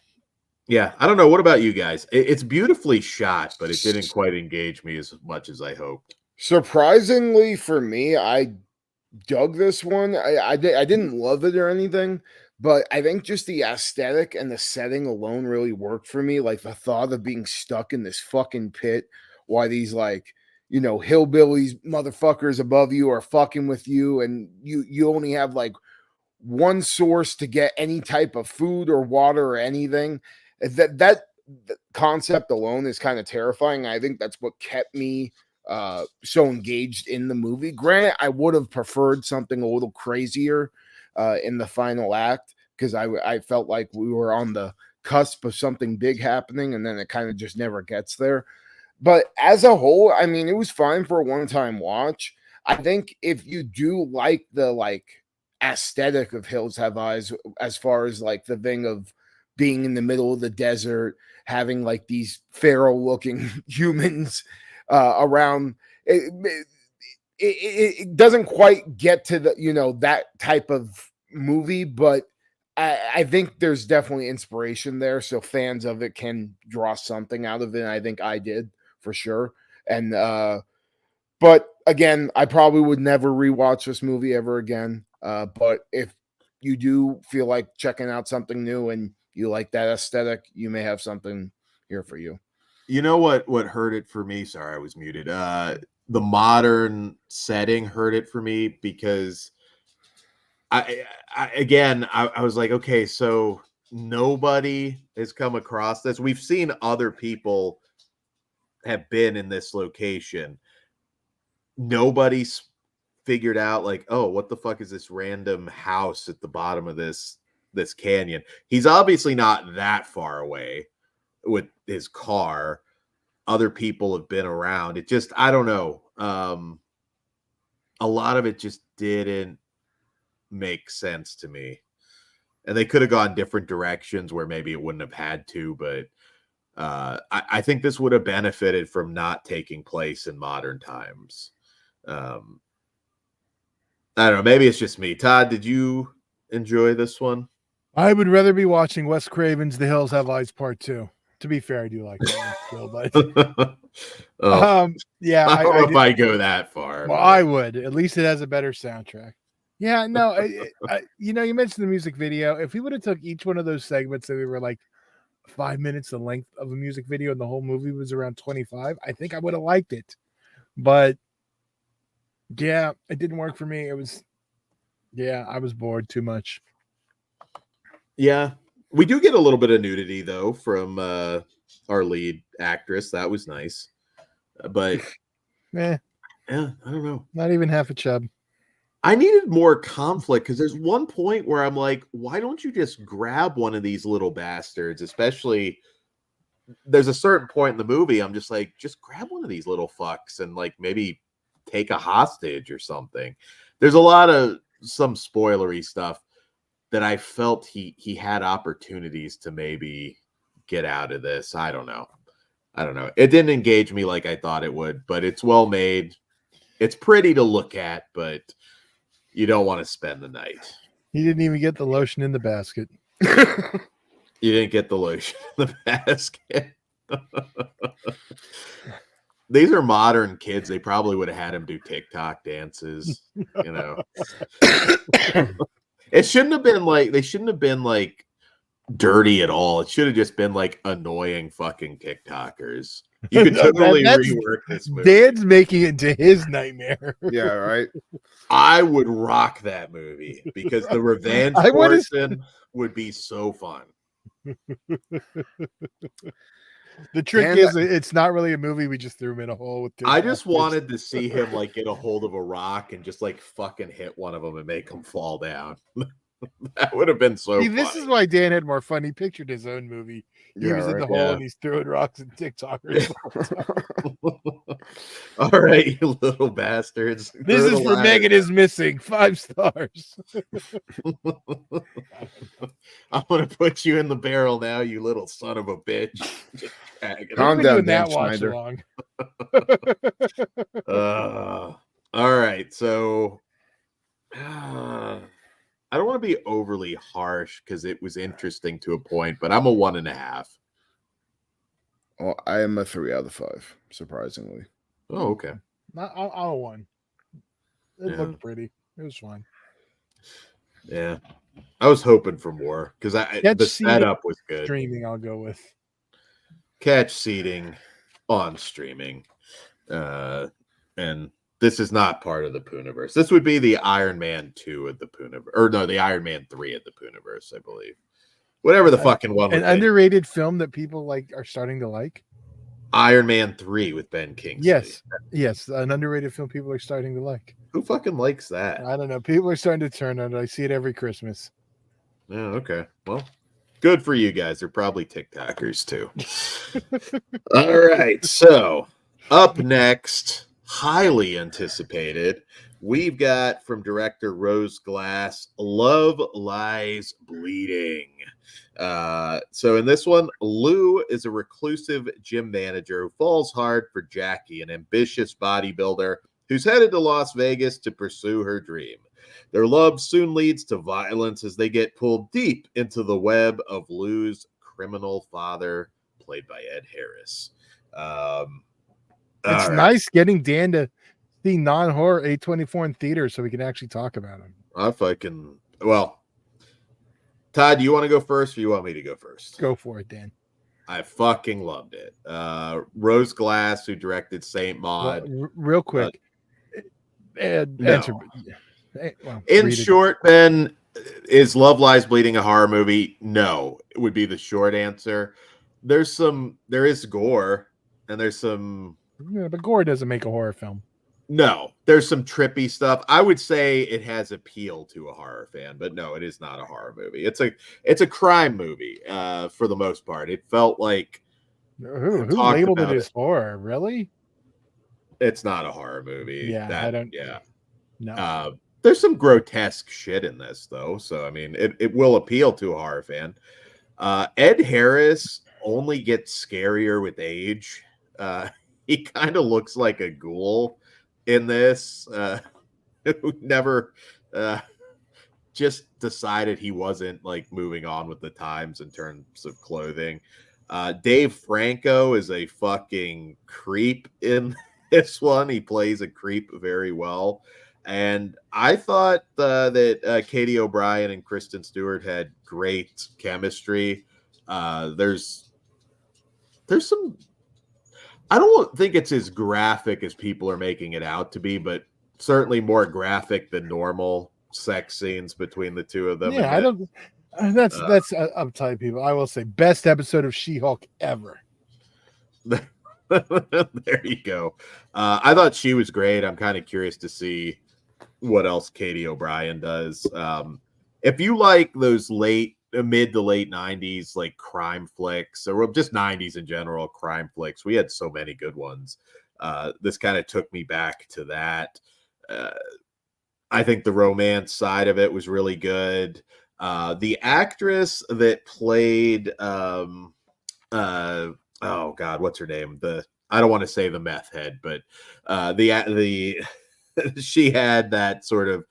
I don't know. What about you guys? It's beautifully shot, but it didn't quite engage me as much as I hoped. Surprisingly for me, I dug this one. I didn't love it or anything, but I think just the aesthetic and the setting alone really worked for me. Like the thought of being stuck in this fucking pit while these like, hillbillies motherfuckers above you are fucking with you, and you only have like one source to get any type of food or water or anything. That concept alone is kind of terrifying. I think that's what kept me so engaged in the movie. Granted, I would have preferred something a little crazier in the final act, because I felt like we were on the cusp of something big happening, and then it kind of just never gets there. But as a whole, I mean, it was fine for a one-time watch. I think if you do like the aesthetic of Hills Have Eyes, as far as like the thing of being in the middle of the desert, having like these feral looking humans around, it doesn't quite get to the that type of movie, but I think there's definitely inspiration there, so fans of it can draw something out of it, and I think I did for sure. And but again, I probably would never rewatch this movie ever again. But if you do feel like checking out something new and you like that aesthetic, you may have something here for you. You know what hurt it for me? Sorry, I was muted. The modern setting hurt it for me because I was like, okay, so nobody has come across this. We've seen other people have been in this location. Nobody's figured out like, oh, what the fuck is this random house at the bottom of this canyon? He's obviously not that far away with his car. Other people have been around. It just, I don't know. A lot of it just didn't make sense to me. And they could have gone different directions where maybe it wouldn't have had to, but I think this would have benefited from not taking place in modern times. I don't know. Maybe it's just me. Todd, did you enjoy this one? I would rather be watching Wes Craven's The Hills Have Eyes Part 2. To be fair, I do like that one still, but yeah, I don't know if I go that far. Well, I would. At least it has a better soundtrack. Yeah, no, you mentioned the music video. If we would have took each one of those segments and we were like 5 minutes the length of a music video and the whole movie was around 25, I think I would have liked it. But yeah, it didn't work for me. I was bored too much. Yeah. We do get a little bit of nudity though from our lead actress. That was nice, but Yeah, I don't know. not even half a chub. I needed more conflict because there's one point where I'm like, why don't you just grab one of these little bastards? Especially, there's a certain point in the movie I'm just like, just grab one of these little fucks and like maybe take a hostage or something. There's a lot of some spoilery stuff that I felt he had opportunities to maybe get out of this. I don't know. It didn't engage me like I thought it would, but it's well made. It's pretty to look at, but you don't want to spend the night. He didn't even get the lotion in the basket. You didn't get the lotion in the basket. These are modern kids. They probably would have had him do TikTok dances, you know. It shouldn't have been like, they shouldn't have been like dirty at all. It should have just been like annoying fucking TikTokers. You could totally rework this movie. Dan's making it to his nightmare. Yeah, right. I would rock that movie because the revenge portion would be so fun. The trick is, it's not really a movie. We just threw him in a hole with. I just wanted to see him like get a hold of a rock and just like fucking hit one of them and make them fall down. That would have been so. See, this is why Dan had more fun. He pictured his own movie. He was in the hole and he's throwing rocks and TikTokers. All right, you little bastards. This is for Megan is Missing. 5 stars. I'm gonna put you in the barrel now, you little son of a bitch. Calm down, Dan Schneider. All right, so I don't want to be overly harsh because it was interesting to a point, but I'm a 1.5. Well, I am a 3 out of 5, surprisingly. Oh, okay. I'll a 1. It looked pretty. It was fine. Yeah, I was hoping for more because the setup was good. Streaming, I'll go with. Catch seating on streaming, and this is not part of the Pooniverse. This would be the Iron Man 2 of the Pooniverse, or no, the Iron Man 3 of the Pooniverse, I believe. Whatever the fucking one. An underrated film that people like are starting to like. Iron Man 3 with Ben Kingsley. Yes, an underrated film people are starting to like. Who fucking likes that? I don't know. People are starting to turn on it. I see it every Christmas. Yeah, okay. Well, good for you guys. They're probably TikTokers too. All right. So up next, highly anticipated, we've got from director Rose Glass, Love Lies Bleeding. So in this one, Lou is a reclusive gym manager who falls hard for Jackie, an ambitious bodybuilder who's headed to Las Vegas to pursue her dream. Their love soon leads to violence as they get pulled deep into the web of Lou's criminal father, played by Ed Harris. It's nice getting Dan to see non-horror A24 in theaters so we can actually talk about them. Well, Todd, do you want to go first or you want me to go first? Go for it, Dan. I fucking loved it. Rose Glass, who directed Saint Maud. Well, real quick. No. In short, Ben, is Love Lies Bleeding a horror movie? No, it would be the short answer. There is gore, and there's some. Yeah, but gore doesn't make a horror film. No, there's some trippy stuff. I would say it has appeal to a horror fan, but no, it is not a horror movie. It's a crime movie for the most part. It felt like who labeled it as horror? Really? It's not a horror movie. Yeah, I don't. Yeah, no. There's some grotesque shit in this, though. So, I mean, it will appeal to a horror fan. Ed Harris only gets scarier with age. He kind of looks like a ghoul in this. Who never just decided he wasn't like moving on with the times in terms of clothing. Dave Franco is a fucking creep in this one. He plays a creep very well. And I thought that Katie O'Brien and Kristen Stewart had great chemistry. There's some. I don't think it's as graphic as people are making it out to be, but certainly more graphic than normal sex scenes between the two of them. Yeah, That's uptight people. I will say best episode of She-Hulk ever. There you go. I thought she was great. I'm kind of curious to see what else Katie O'Brien does. If you like those mid to late 90s like crime flicks, or just 90s in general crime flicks, we had so many good ones. This kind of took me back to that. I think the romance side of it was really good. The actress that played oh God, what's her name? I don't want to say the meth head, but the she had that sort of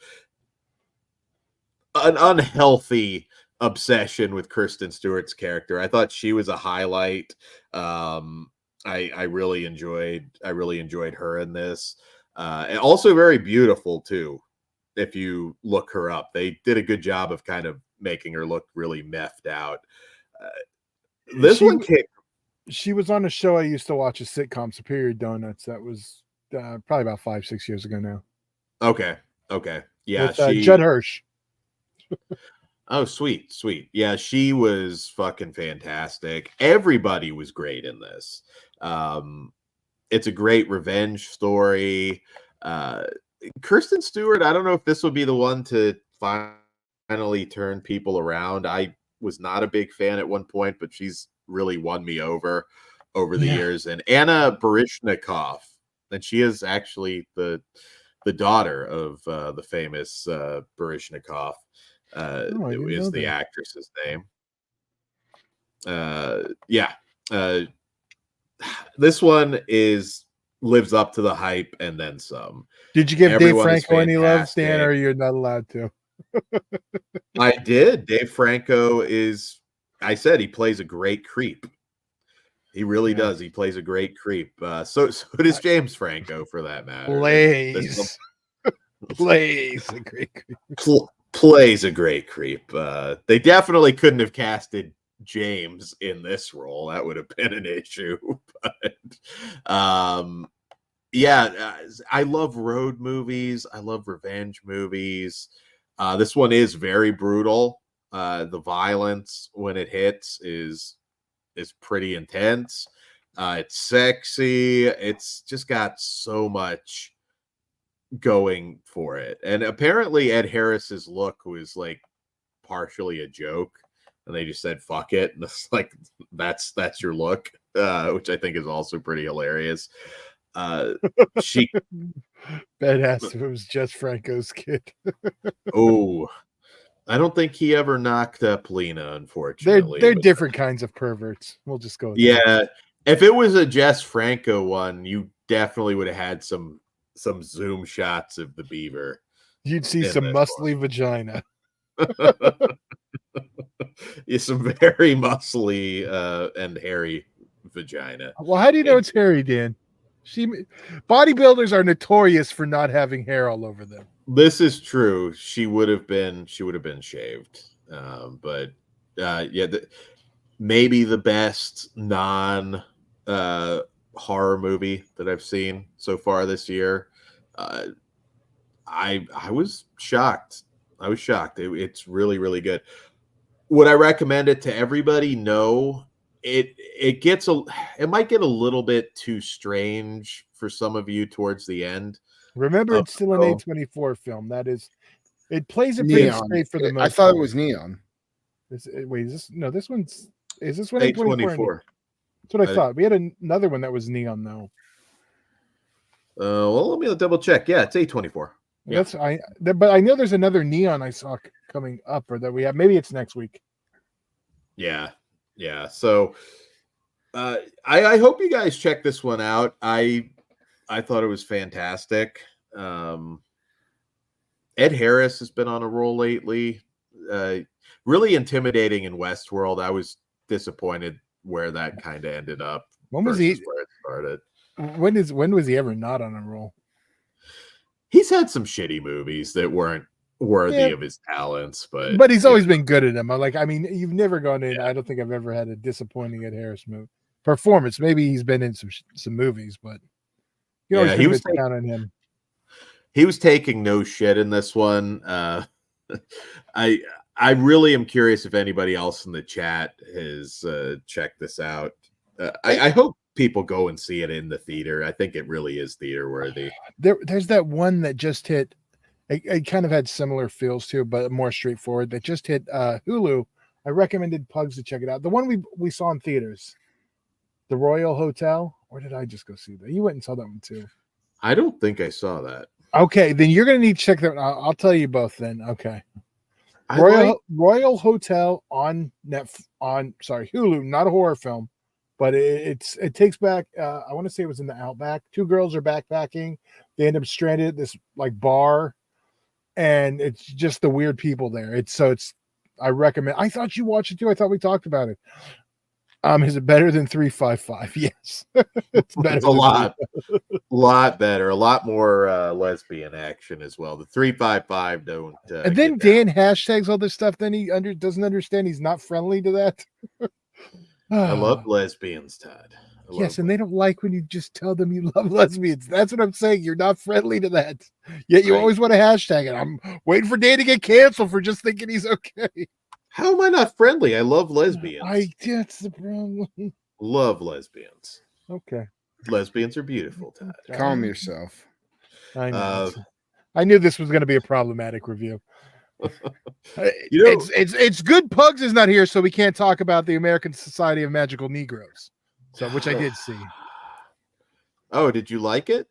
an unhealthy obsession with Kristen Stewart's character. I thought she was a highlight. I really enjoyed her in this. And also very beautiful too. If you look her up, they did a good job of kind of making her look really methed out. She was on a show I used to watch, a sitcom, Superior Donuts. That was probably about 5-6 years ago now. Okay. Yeah. With Judd Hirsch. Oh, sweet. Yeah, she was fucking fantastic. Everybody was great in this. It's a great revenge story. Kristen Stewart, I don't know if this will be the one to finally turn people around. I was not a big fan at one point, but she's really won me over the years. And Anna Baryshnikov, and she is actually the daughter of the famous Baryshnikov. Is the actress's name. This one lives up to the hype and then some. Did you give Dave Franco any love, Dan, or you're not allowed to? I did. Dave Franco I said he plays a great creep. He really does. He plays a great creep. So does James Franco, for that matter. Plays a great creep. Plays a great creep. They definitely couldn't have casted James in this role. That would have been an issue. But I love road movies. I love revenge movies. This one is very brutal. The violence when it hits is pretty intense. It's sexy. It's just got so much going for it. And apparently Ed Harris's look was like partially a joke, and they just said fuck it, and it's like that's your look, which I think is also pretty hilarious. She badass if it was just Franco's kid. Oh, I don't think he ever knocked up Lena, unfortunately. They're different kinds of perverts. We'll just go with that. If it was a Jess Franco one, you definitely would have had some zoom shots of the beaver. You'd see some muscly vagina. Some very muscly and hairy vagina. Well, how do you know it's hairy, Dan? Bodybuilders are notorious for not having hair all over them. This is true. She would have been shaved. Maybe the best non horror movie that I've seen so far this year. I was shocked. It's really, really good. Would I recommend it to everybody? No. It might get a little bit too strange for some of you towards the end. Remember, it's still an A24 film. That is, it plays it pretty straight for the most. I thought it was Neon. Is this one A24? That's what I thought. We had another one that was Neon though. Well, let me double check. Yeah, it's A24. Yeah. But I know there's another Neon I saw coming up, or that we have. Maybe it's next week. Yeah. So, I hope you guys check this one out. I thought it was fantastic. Ed Harris has been on a roll lately. Really intimidating in Westworld. I was disappointed where that kind of ended up. When was he? Where it started. When was he ever not on a roll? He's had some shitty movies that weren't worthy of his talents, but he's always been good at them. You've never gone in. I don't think I've ever had a disappointing Ed Harris performance. Maybe he's been in some movies, but he was down on him. He was taking no shit in this one. I really am curious if anybody else in the chat has checked this out. I hope people go and see it in the theater. I think it really is theater worthy. There's that one that just hit. It kind of had similar feels to, but more straightforward. That just hit Hulu. I recommended Pugs to check it out. The one we saw in theaters, the Royal Hotel. Or did I just go see that? You went and saw that one too. I don't think I saw that. Okay, then you're gonna need to check that. I'll tell you both then. Okay. Royal Hotel on Hulu, not a horror film, but it takes back. I want to say it was in the Outback. Two girls are backpacking. They end up stranded at this like bar, and it's just the weird people there. I recommend. I thought you watched it too. I thought we talked about it. Is it better than 355? Yes, it's better. It's a lot better, a lot more lesbian action as well. The 355 don't. And then Dan hashtags all this stuff. Then he doesn't understand. He's not friendly to that. I love lesbians, Todd. Yes, and they don't like when you just tell them you love lesbians. That's what I'm saying. You're not friendly to that. Yet you always want to hashtag it. I'm waiting for Dan to get canceled for just thinking he's okay. How am I not friendly? I love lesbians. That's the problem. Love lesbians. Okay. Lesbians are beautiful, Todd. Calm yourself. I know. I knew this was going to be a problematic review. It's good Pugs is not here, so we can't talk about the American Society of Magical Negroes. So, which I did see. Oh, did you like it?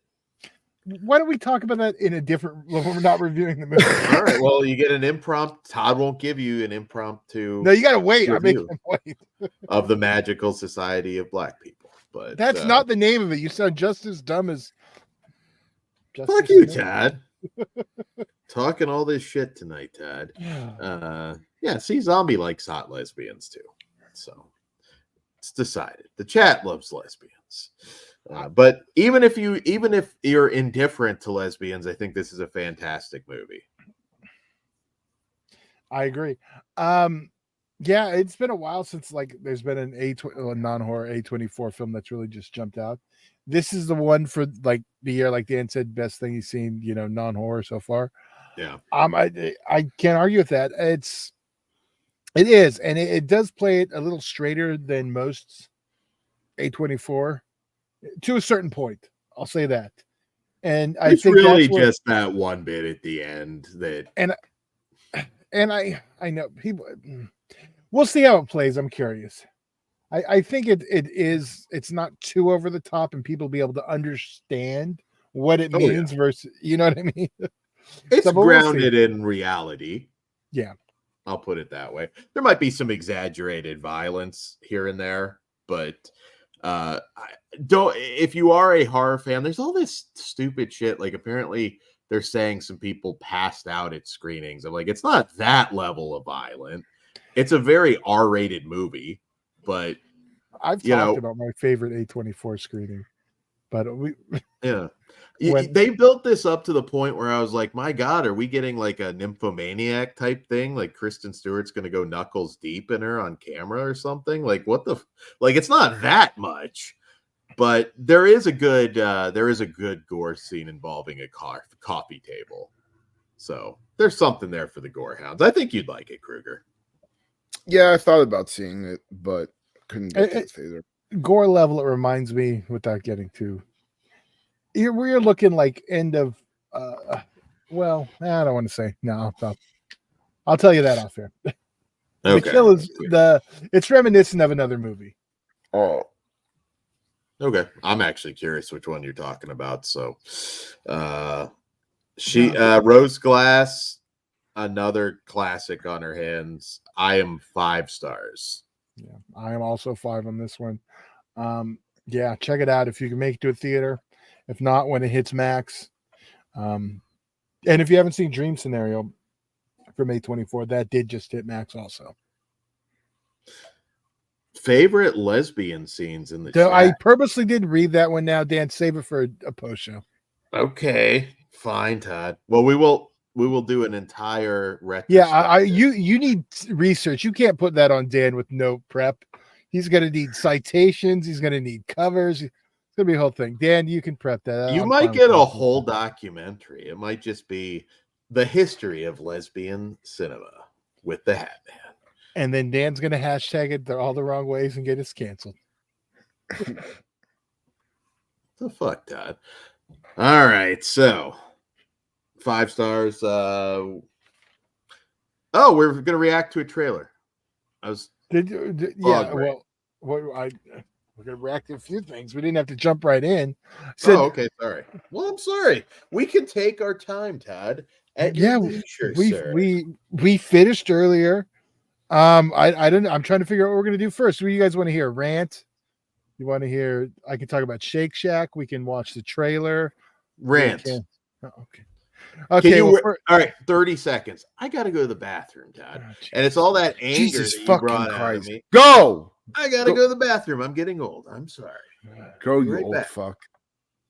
Why don't we talk about that in a different when we're not reviewing the movie? All right. Well, you get an impromptu. Todd won't give you an impromptu. No, you got to wait. I make him wait. Of the Magical Society of Black People, but that's not the name of it. You sound just as dumb as. Fuck you, Todd. Talking all this shit tonight, Todd. Yeah. See, Zombie likes hot lesbians too, so it's decided. The chat loves lesbians. But even if you're indifferent to lesbians, I think this is a fantastic movie. I agree. Yeah, it's been a while since like there's been a non-horror A24 film that's really just jumped out. This is the one for like the year, like Dan said, best thing he's seen, non-horror so far. Yeah. I can't argue with that. It is, and it does play it a little straighter than most A24. To a certain point, I'll say that, and I think really just that one bit at the end that, and I know people. We'll see how it plays. I'm curious. I think it's not too over the top, and people will be able to understand what it means versus, you know what I mean. It's grounded in reality. Yeah, I'll put it that way. There might be some exaggerated violence here and there, but. If you are a horror fan, there's all this stupid shit. Like apparently they're saying some people passed out at screenings. I'm like, it's not that level of violent. It's a very R-rated movie, but I've talked about my favorite A24 screening, but they built this up to the point where I was like, my God, are we getting like a nymphomaniac type thing? Like Kristen Stewart's going to go knuckles deep in her on camera or something? Like what it's not that much, but there is a good gore scene involving a coffee table. So there's something there for the gore hounds. I think you'd like it, Kruger. Yeah, I thought about seeing it, but couldn't get to the theater. Gore level, it reminds me, without getting too. We're looking like end of. Well, I don't want to say no. I'll tell you that off here. Okay. The kill is it's reminiscent of another movie. Oh. Okay. I'm actually curious which one you're talking about. So Rose Glass, another classic on her hands. I am 5 stars. Yeah, I am also 5 on this one. Yeah, check it out if you can make it to a theater. If not, when it hits Max. And if you haven't seen Dream Scenario from A24, that did just hit Max also. Favorite lesbian scenes in the chat. I purposely did read that one now, Dan. Save it for a post show. Okay, fine, Todd. Well, we will do an entire retrospective. Yeah, you need research. You can't put that on Dan with no prep. He's going to need citations. He's going to need covers. It's going to be a whole thing. Dan, you can prep that. You might get a whole documentary. It might just be the history of lesbian cinema. with the Hat Man. And then Dan's going to hashtag it all the wrong ways and get us canceled. The fuck, Todd? All right, so 5 stars. Oh, we're gonna react to a trailer. We're gonna react to a few things. We didn't have to jump right in. Okay, sorry. Well, I'm sorry. We can take our time, Todd. At your leisure, sir. We finished earlier. I don't know. I'm trying to figure out what we're gonna do first. What do you guys want to hear? Rant? You want to hear? I can talk about Shake Shack. We can watch the trailer. Rant. Oh, okay. Okay. All right. 30 seconds. I gotta go to the bathroom, Todd. And it's all that anger Jesus that you fucking brought out of Christ. me. Go. I gotta go to the bathroom. I'm getting old. I'm sorry. Go, you Right old back. fuck.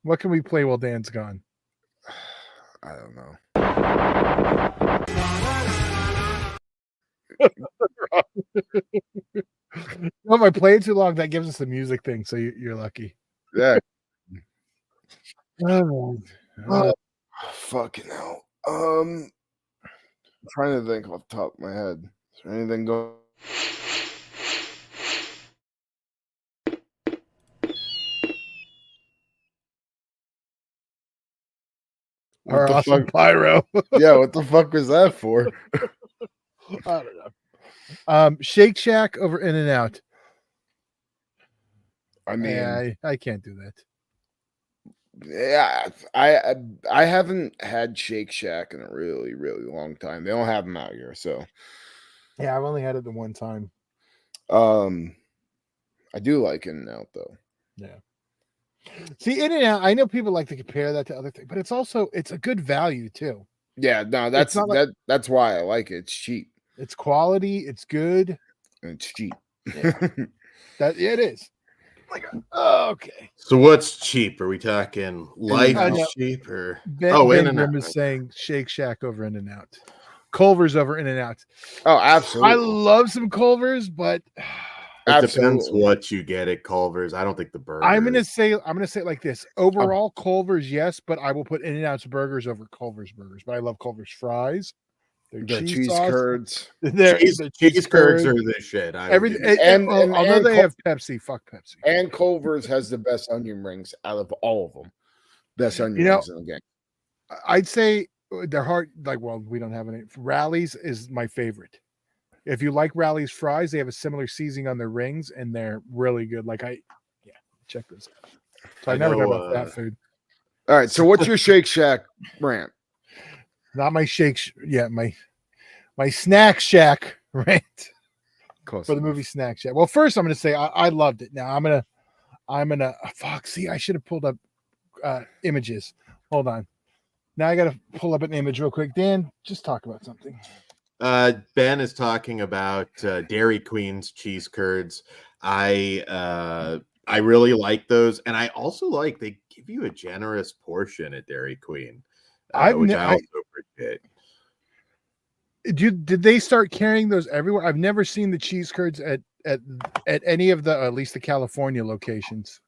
What can we play while Dan's gone? I don't know. Well, if I play it too long, that gives us the music thing. So you're lucky. Yeah. Oh, Fucking hell. I'm trying to think off the top of my head. Is there anything going? our What the awesome fuck? pyro. Yeah, what the fuck was that for? I don't know. Shake Shack over In and Out. I mean, I can't do that. yeah, I haven't had Shake Shack in a really, really long time. They don't have them out here, so Yeah, I've only had it the one time. I do like In and Out though. Yeah. See, In and Out, I know people like to compare that to other things, but it's a good value too. Yeah, no, that's not like- that's why I like it. It's cheap. It's quality, it's good. And it's cheap. It is. Okay. So what's cheap? Are we talking life I is know. cheap or Ben In and Grimm Out? is saying Shake Shack over In and Out. Culver's over In and Out. Oh, absolutely. I love some Culver's, but It depends what you get at Culver's. I don't think the burger. I'm gonna say it like this. Overall, Culver's, yes, but I will put In and Out's burgers over Culver's burgers. But I love Culver's fries. Their cheese curds. Cheese curds are the shit. Although they have Pepsi, fuck Pepsi. And Culver's has the best onion rings out of all of them. Best onion rings in the game. I'd say they're hard. We don't have any. Rally's is my favorite. If you like Rally's fries, they have a similar seasoning on their rings, and they're really good. Check this out. So I never know about that food. All right. So what's your Shake Shack rant? Not my my Snack Shack rant Close for the movie Snack Shack. Well, first I'm going to say I loved it. Now I'm gonna fuck. See, I should have pulled up images. Hold on. Now I got to pull up an image real quick. Dan, just talk about something. Ben is talking about Dairy Queen's cheese curds. I really like those, and I also like they give you a generous portion at Dairy Queen. Which I also appreciate. Did they start carrying those everywhere? I've never seen the cheese curds at any of the at least the California locations.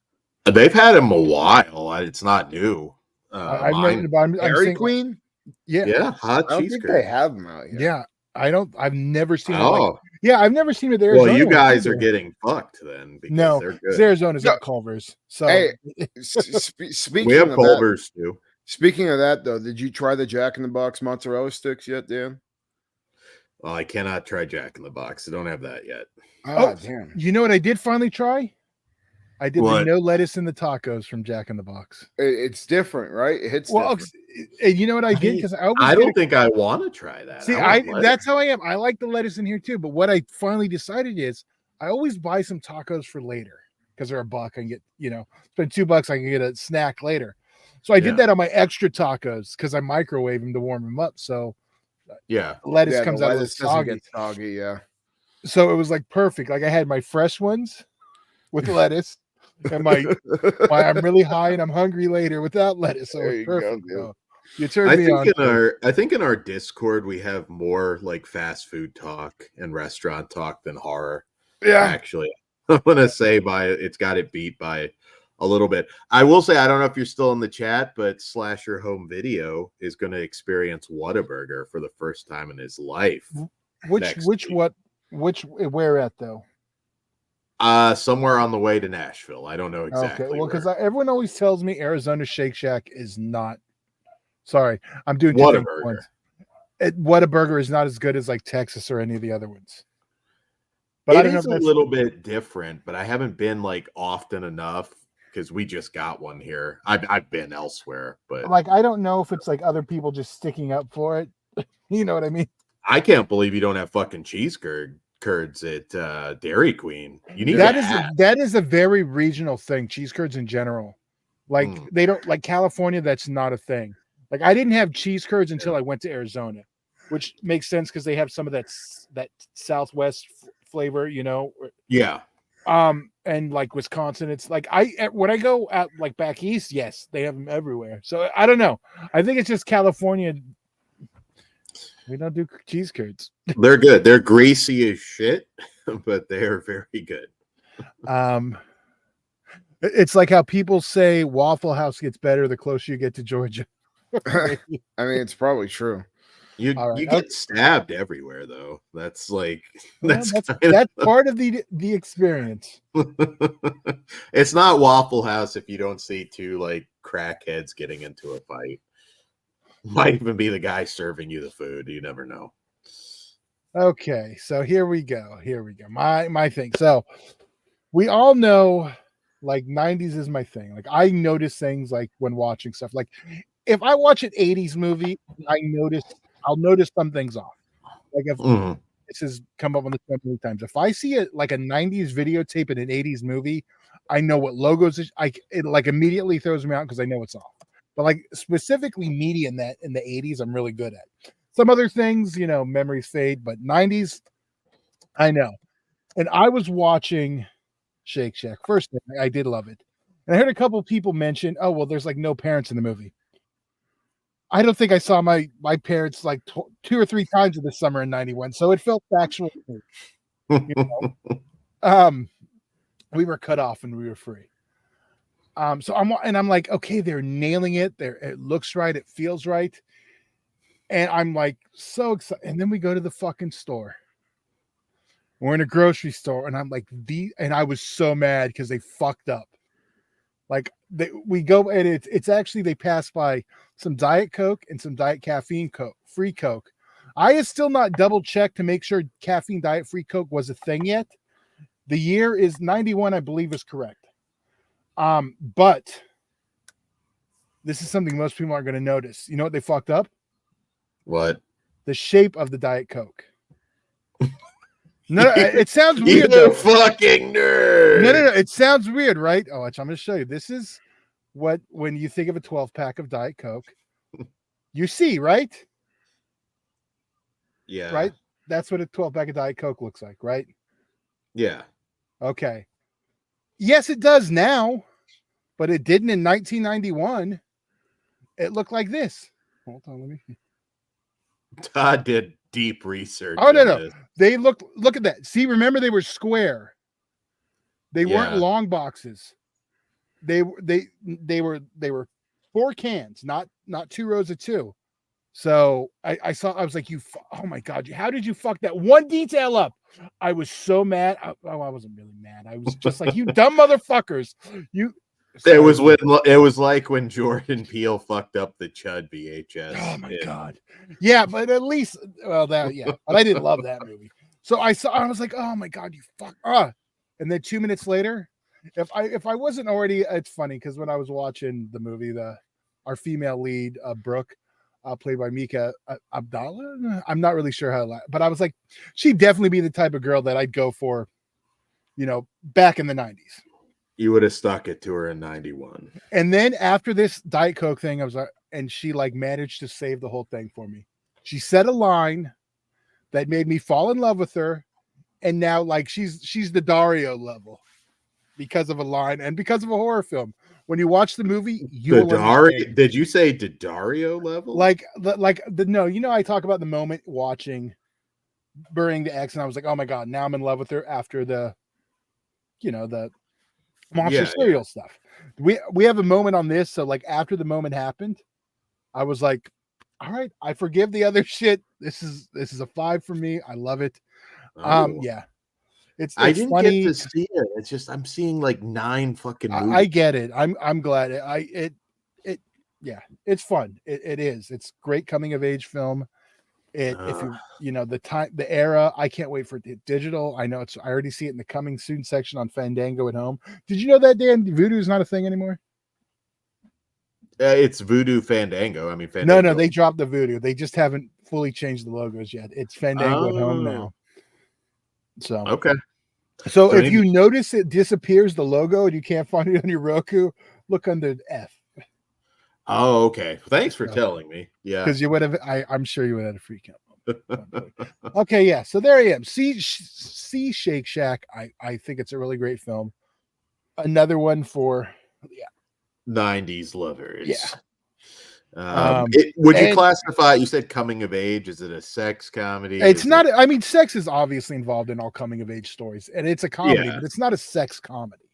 They've had them a while. It's not new. Dairy Queen? Yeah. Hot I don't cheese think curds. they have them out here. Yeah, I've never seen. Oh, I've never seen it. Arizona. Well, you guys are getting fucked then. Because no, they're good. Arizona's got Culver's. So hey, speaking we have of Culver's too. Speaking of that, though, did you try the Jack in the Box mozzarella sticks yet, Dan? Well, I cannot try Jack in the Box. I don't have that yet. Oh, damn. You know what I did finally try? I did What? the no lettuce in the tacos from Jack in the Box. It's different, right? It hits different. You know what I did? Because I don't think I want to try that. See, that's how I am. I like the lettuce in here too. But what I finally decided is I always buy some tacos for later because they're $1. I can get, spend $2. I can get a snack later. So I did that on my extra tacos because I microwave them to warm them up. So lettuce comes out a little soggy. Yeah. So it was like perfect. Like I had my fresh ones with lettuce, and my I'm really high and I'm hungry later without lettuce. So it was perfect. You turned me on. I think in our Discord we have more like fast food talk and restaurant talk than horror. Yeah, actually, I'm gonna say it's got it beat by a little bit. I will say I don't know if you're still in the chat, but Slasher Home Video is going to experience Whataburger for the first time in his life Where at though? Somewhere on the way to Nashville. I don't know exactly. Okay, well, because where. everyone always tells me Arizona Shake Shack is not. Sorry, I'm doing two things at once. Whataburger is not as good as like Texas or any of the other ones. But I don't know if that's a little bit different, but I haven't been like often enough because we just got one here. I've been elsewhere, but like I don't know if it's like other people just sticking up for it. You know what I mean? I can't believe you don't have fucking cheese curds at Dairy Queen. You need that is a very regional thing. Cheese curds in general, like they don't like California. That's not a thing. Like I didn't have cheese curds until I went to Arizona, which makes sense because they have some of that Southwest flavor, you know. Yeah. And like Wisconsin, it's like when I go out like back east, yes, they have them everywhere. So I don't know. I think it's just California. We don't do cheese curds. They're good. They're greasy as shit, but they are very good. It's like how people say Waffle House gets better the closer you get to Georgia. I mean, it's probably true. You get stabbed everywhere, though. That's like that's part of the experience. It's not Waffle House if you don't see two like crackheads getting into a fight. Might even be the guy serving you the food. You never know. Okay, so here we go. My thing. So we all know like 90s is my thing. Like I notice things like when watching stuff. Like if I watch an 80s movie, I'll notice some things off. Like if this has come up on the show many times. If I see like a 90s videotape in an 80s movie, I know what logos it like immediately throws me out because I know it's off. But like specifically media in the 80s, I'm really good at. Some other things, you know, memories fade, but 90s, I know. And I was watching Shake Shack. First thing, I did love it. And I heard a couple of people mention, oh, well, there's like no parents in the movie. I don't think I saw my parents like 2 or 3 times in the summer in 91. So it felt factual. You know? We were cut off and we were free. So I'm like, okay, they're nailing it. It looks right. It feels right. And I'm like so excited. And then we go to the fucking store. We're in a grocery store, and I'm like, and I was so mad because they fucked up. Like we go and it's actually they pass by some Diet Coke and some Diet Caffeine Coke, free Coke. I had still not double checked to make sure caffeine diet free Coke was a thing yet. The year is 91, I believe is correct. But this is something most people aren't going to notice. You know what they fucked up? What? The shape of the Diet Coke. No, it sounds weird. You fucking nerd. No. It sounds weird, right? Oh, I'm going to show you. This is what, when you think of a 12-pack of Diet Coke, you see, right? Yeah. Right? That's what a 12-pack of Diet Coke looks like, right? Yeah. Okay. Yes, it does now, but it didn't in 1991. It looked like this. Hold on, let me. Todd did deep research. Oh no. They look at that. See, remember they were square. They weren't long boxes. They were 4 cans, not 2 rows of 2. So I was like, oh my God, how did you fuck that one detail up? I was so mad. I wasn't really mad. I was just like, you dumb motherfuckers. It was like when Jordan Peele fucked up the Chud VHS. Oh my God. Yeah, but at least but I didn't love that movie. So I was like, oh my God, you fuck. And then 2 minutes later, if I wasn't already, it's funny because when I was watching the movie, our female lead, Brooke, played by Mika Abdallah. I'm not really sure how, but I was like, she'd definitely be the type of girl that I'd go for, you know, back in the 90s. You would have stuck it to her in 91. And then after this Diet Coke thing, I was like, and she like managed to save the whole thing for me. She said a line that made me fall in love with her. And now like she's the Dario level because of a line and because of a horror film. When you watch the movie, did you say Dario level? No, you know, I talk about the moment watching Burying the Ex, and I was like, oh my God, now I'm in love with her after the monster cereal stuff. We have a moment on this. So like after the moment happened, I was like, all right, I forgive the other shit. This is a 5 for me. I love it. Oh. Yeah. It's I didn't funny. get to see it. It's just I'm seeing like 9 fucking movies. I get it. I'm glad yeah, it's fun. It is. It's great coming of age film. If you know the era, I can't wait for it digital. I know I already see it in the coming soon section on Fandango at home. Did you know that, Dan? Voodoo is not a thing anymore? It's Voodoo Fandango. I mean, Fandango. No, they dropped the Voodoo. They just haven't fully changed the logos yet. It's Fandango at home now. So okay. So if you notice it disappears the logo and you can't find it on your Roku, look under F. Oh, okay. Thanks for telling me. Yeah, because you would have. I'm sure you would have had a freak out. Okay, yeah. So there I am. See Shake Shack. I think it's a really great film. Another one for 90s lovers. Yeah. Would you classify? You said coming of age. Is it a sex comedy? It's not. I mean, sex is obviously involved in all coming of age stories, and it's a comedy, but it's not a sex comedy.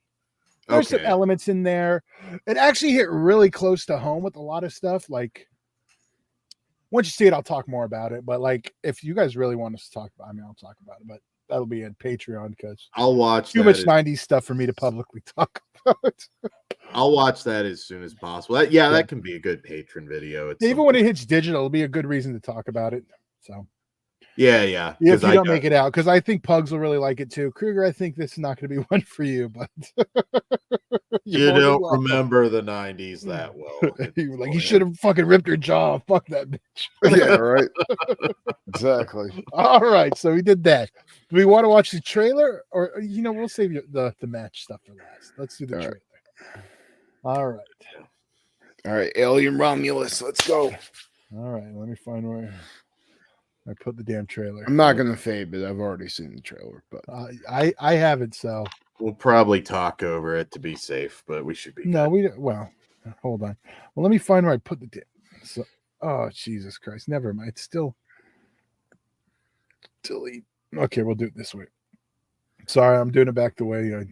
There's some elements in there. It actually hit really close to home with a lot of stuff. Like, once you see it, I'll talk more about it. But like, if you guys really want us to talk about, I mean, I'll talk about it. But that'll be in Patreon because I'll watch too much 90s stuff for me to publicly talk about. I'll watch that as soon as possible. That can be a good patron video. Even when it hits digital, it'll be a good reason to talk about it. So yeah. If you don't make it out, because I think Pugs will really like it too. Kruger, I think this is not going to be one for you, but you don't remember the 90s that well. You should have fucking ripped her jaw. Fuck that bitch. Yeah, right. Exactly. All right, so we did that. Do we want to watch the trailer, or we'll save you the match stuff for last. Let's do the trailer. All right, Alien Romulus, let's go. All right, let me find where I put the damn trailer. I'm not gonna fade it. I've already seen the trailer, but I haven't. So we'll probably talk over it to be safe, but we should be. No, good. Hold on. Well, let me find where I put the damn. So, oh Jesus Christ! Never mind. It's still delete. Okay, we'll do it this way. Sorry, I'm doing it back the way I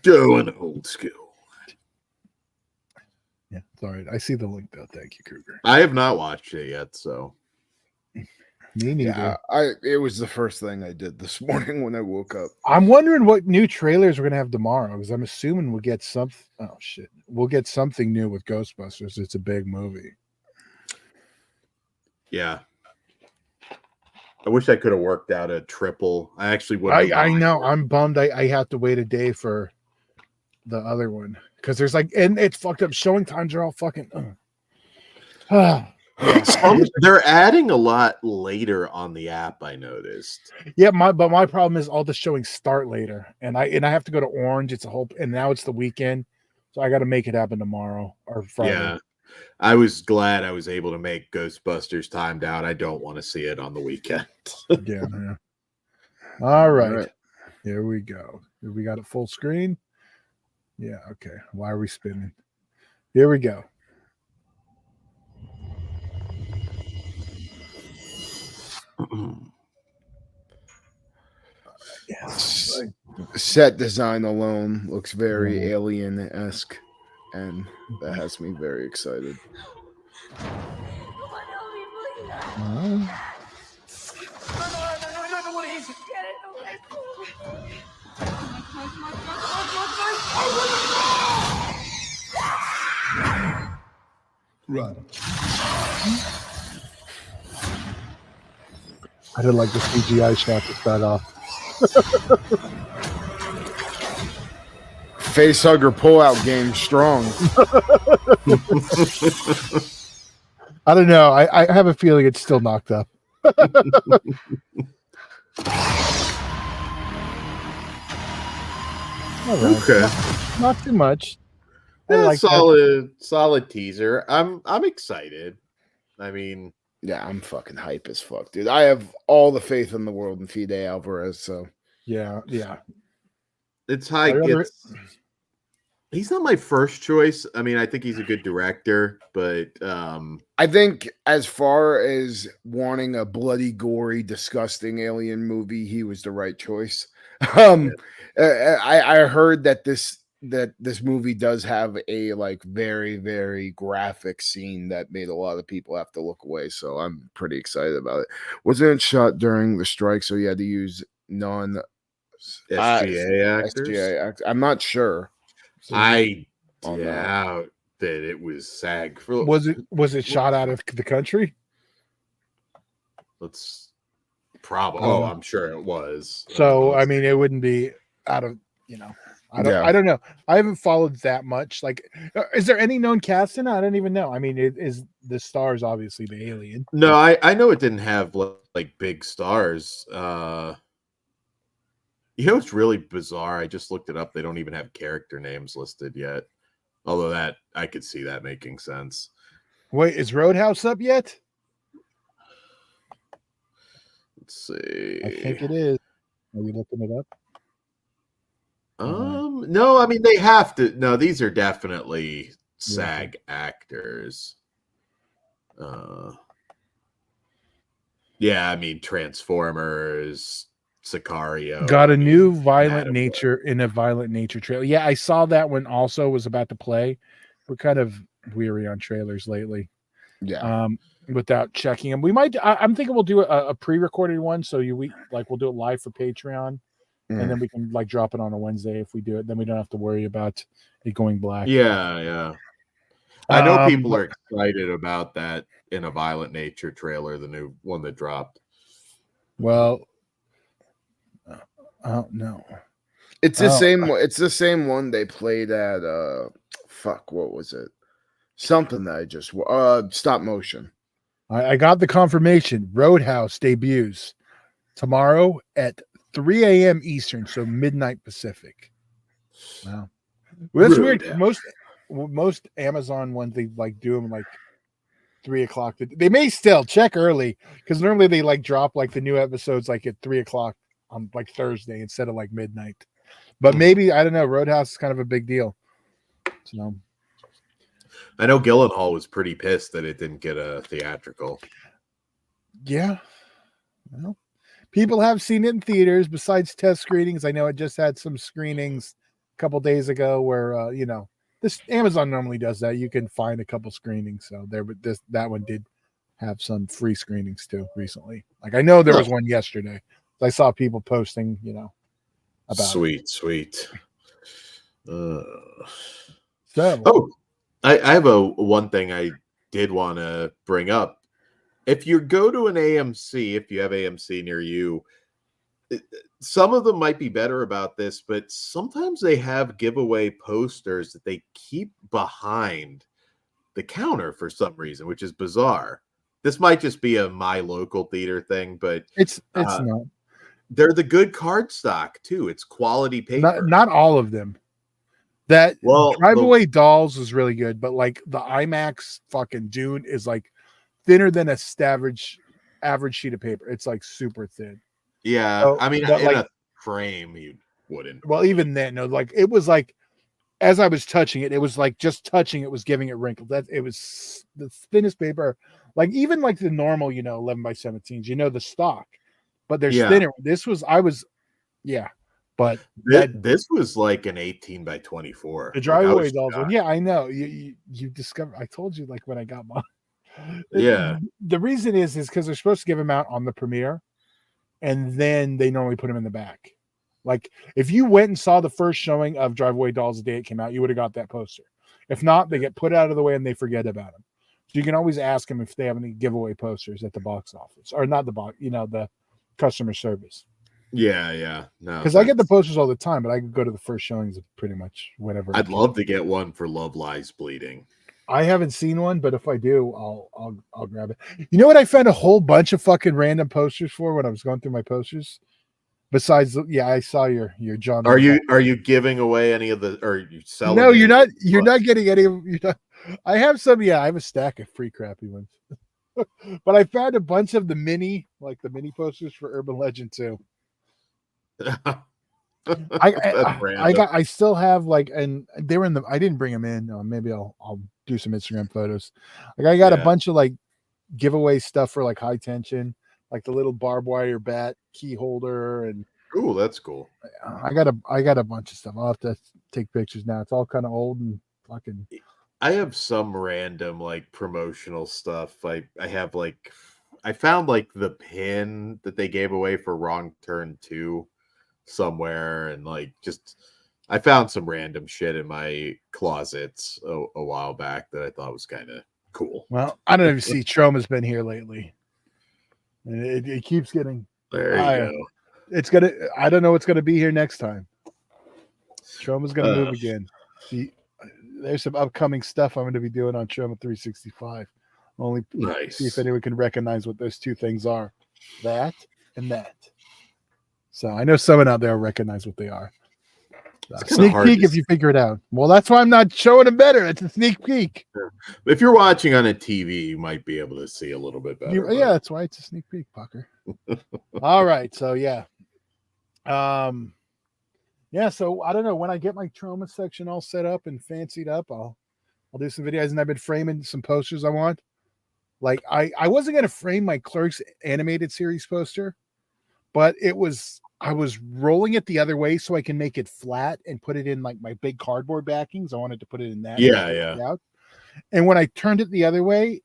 doing old school. Yeah, it's all right. I see the link though. Thank you, Kruger. I have not watched it yet, so. Me neither. Yeah, it was the first thing I did this morning when I woke up. I'm wondering what new trailers we're gonna have tomorrow because I'm assuming we'll get something. Oh shit, we'll get something new with Ghostbusters. It's a big movie. Yeah, I wish I could have worked out a triple. I actually would. I know. I'm bummed. I have to wait a day for the other one because there's and it's fucked up. Showing times are all fucking. They're adding a lot later on the app. I noticed. Yeah, my problem is all the showings start later, and I have to go to Orange. It's a whole, and now it's the weekend, so I got to make it happen tomorrow or Friday. Yeah, I was glad I was able to make Ghostbusters timed out. I don't want to see it on the weekend. yeah. All right, here we go. We got it full screen. Yeah. Okay. Why are we spinning? Here we go. Yes. Set design alone looks very alien-esque, and that has me very excited. Run. I didn't like the CGI shot to start off. Facehugger pullout game strong. I don't know. I have a feeling it's still knocked up. Okay. Not too much. Yeah, solid teaser. I'm excited. I mean, yeah, I'm fucking hype as fuck, dude. I have all the faith in the world in Fede Alvarez. So yeah. It's high. He's not my first choice. I mean, I think he's a good director, but I think as far as wanting a bloody, gory, disgusting alien movie, he was the right choice. I heard that this that this movie does have a like very, very graphic scene that made a lot of people have to look away. So I'm pretty excited about it. Wasn't it shot during the strike? So you had to use non SGA actors. SGA act. I'm not sure. I on that. doubt that it was SAG. Was it shot out of the country? Let's probably. Oh, I'm sure it was. So I mean, it wouldn't be out of I don't know. I haven't followed that much. Like, is there any known cast in it? I don't even know. I mean, it is the stars obviously the alien. No, I know it didn't have like big stars. It's really bizarre. I just looked it up. They don't even have character names listed yet. Although that I could see that making sense. Wait, is Roadhouse up yet? Let's see. I think it is. Are you looking it up? No, I mean they have to. No, these are definitely SAG actors. Yeah, I mean Transformers, Sicario. Got a new Violent Nature in a Violent Nature trailer. Yeah, I saw that one also was about to play. We're kind of weary on trailers lately. Yeah. Without checking them, we might. I'm thinking we'll do a pre-recorded one, so we'll do it live for Patreon, and then we can like drop it on a Wednesday if we do it. Then we don't have to worry about it going black. Yeah. I know people are excited about that in a Violent Nature trailer, the new one that dropped. Well, no, it's the same. It's the same one they played at. What was it? Something that I just stop motion. I got the confirmation. Roadhouse debuts tomorrow at 3 a.m. Eastern, so midnight Pacific. Wow, well, that's weird. Most Amazon ones they like do them like 3 o'clock. They may still check early because normally they like drop like the new episodes like at 3 o'clock on like Thursday instead of like midnight. But maybe I don't know. Roadhouse is kind of a big deal. So. I know Gyllenhaal was pretty pissed that it didn't get a theatrical. Yeah. Well, people have seen it in theaters besides test screenings. I know it just had some screenings a couple days ago where, this Amazon normally does that. You can find a couple screenings. So that one did have some free screenings too recently. Like I know there was one yesterday. I saw people posting, about sweet. I have one thing I did want to bring up. If you go to an AMC, if you have AMC near you, some of them might be better about this, but sometimes they have giveaway posters that they keep behind the counter for some reason, which is bizarre. This might just be a my local theater thing, but it's not. They're the good card stock too. It's quality paper. Not all of them. Drive Away Dolls is really good, but like the IMAX fucking Dune is like thinner than a average sheet of paper. It's like super thin. Yeah, so, I mean, in like, a frame you wouldn't. Well, even then, no, like it was like as I was touching it, it was like just touching it was giving it wrinkles. It was the thinnest paper, like even like the normal, 11 by 17s, the stock, but there's thinner. But this was like an 18 by 24. The Drive Away Dolls one. Yeah, I know. You discovered. I told you like when I got mine. Yeah. The reason is because they're supposed to give them out on the premiere, and then they normally put them in the back. Like if you went and saw the first showing of Drive Away Dolls the day it came out, you would have got that poster. If not, they get put out of the way and they forget about them. So you can always ask them if they have any giveaway posters at the box office, or not the box, the customer service. Yeah. No, because I get the posters all the time, but I can go to the first showings of pretty much whenever. I'd love to get one for Love Lies Bleeding. I haven't seen one, but if I do, I'll grab it. You know what? I found a whole bunch of fucking random posters for when I was going through my posters. Besides, I saw your John. Are you giving away any of the? Or are you selling? No, you're not. You're not getting any of. I have some. Yeah, I have a stack of free crappy ones. But I found a bunch of the mini posters for Urban Legend too. I still have and they were I didn't bring them in. Maybe I'll do some Instagram photos. Like I got a bunch of giveaway stuff for High Tension, like the little barbed wire bat key holder and Ooh, that's cool. I got a bunch of stuff. I'll have to take pictures now. It's all kind of old and fucking. I have some random like promotional stuff. I have like I found like the pin that they gave away for Wrong Turn 2 somewhere, and like just I found some random shit in my closets a while back that I thought was kind of cool. Well, I don't know if you see Troma's been here lately. And it keeps getting There you higher. go. It's gonna. I don't know what's gonna be here next time. Troma's gonna move again. There's some upcoming stuff I'm gonna be doing on Troma 365. Only see if anyone can recognize what those two things are. That and that. So I know someone out there will recognize what they are. Sneak peek if you figure it out. Well, that's why I'm not showing it better. It's a sneak peek. If you're watching on a TV, you might be able to see a little bit better. Yeah, that's why it's a sneak peek, Pucker. All right, so yeah. Yeah, so I don't know, when I get my Troma section all set up and fancied up, I'll do some videos, and I've been framing some posters I want. Like I wasn't gonna frame my Clerks animated series poster, but I was rolling it the other way so I can make it flat and put it in like my big cardboard backings. I wanted to put it in that. Yeah. And when I turned it the other way,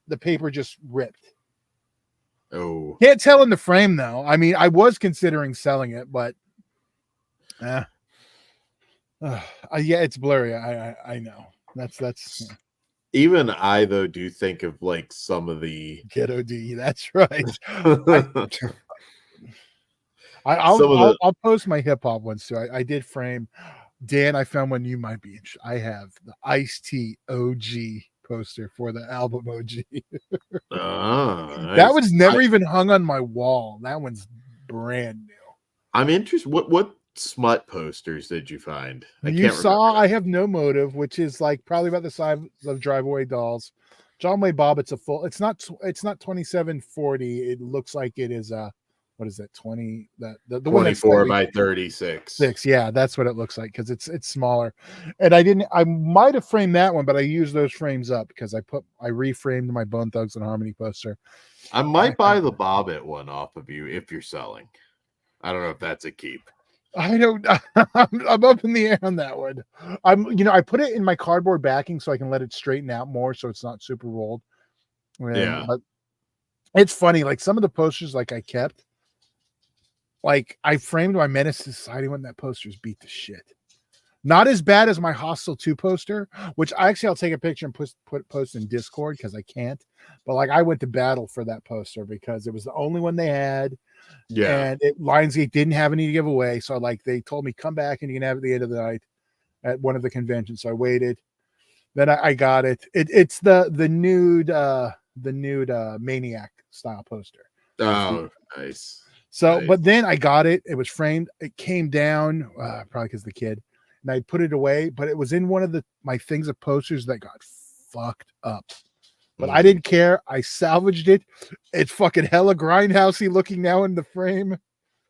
the paper just ripped. Oh, can't tell in the frame though. I mean, I was considering selling it, but yeah, it's blurry. I know. That's yeah. Even I though do think of like some of the Ghetto D. That's right. I'll post my hip hop ones too. I did frame. Dan, I found one you might be interested. I have the Ice-T OG poster for the album OG. Nice. That was never even hung on my wall. That one's brand new. I'm interested. What smut posters did you find? I have No Motive, which is like probably about the size of Driveway Dolls. John Wayne Bob, it's not 2740. It looks like it is what is that, 20, the 24 by 36. Yeah, that's what it looks like, because it's smaller. And I might have framed that one, but I used those frames up because I reframed my Bone Thugs and Harmony poster. I might buy the Bobbit one off of you if you're selling. I don't know if that's a keep. I'm up in the air on that one. I put it in my cardboard backing so I can let it straighten out more so it's not super rolled. But it's funny, like some of the posters like I kept, like I framed my Menace to Society one. That poster's beat the shit. Not as bad as my Hostel 2 poster, which I'll take a picture and post in Discord because I can't. But like I went to battle for that poster because it was the only one they had. Yeah. And Lionsgate didn't have any to give away. So like they told me, come back and you can have it at the end of the night at one of the conventions. So I waited. Then I got it. It's the nude Maniac style poster. Oh, nice. So, but then I got it. It was framed. It came down, probably because the kid, and I put it away. But it was in one of my things of posters that got fucked up. But I didn't care. I salvaged it. It's fucking hella grindhousey looking now in the frame.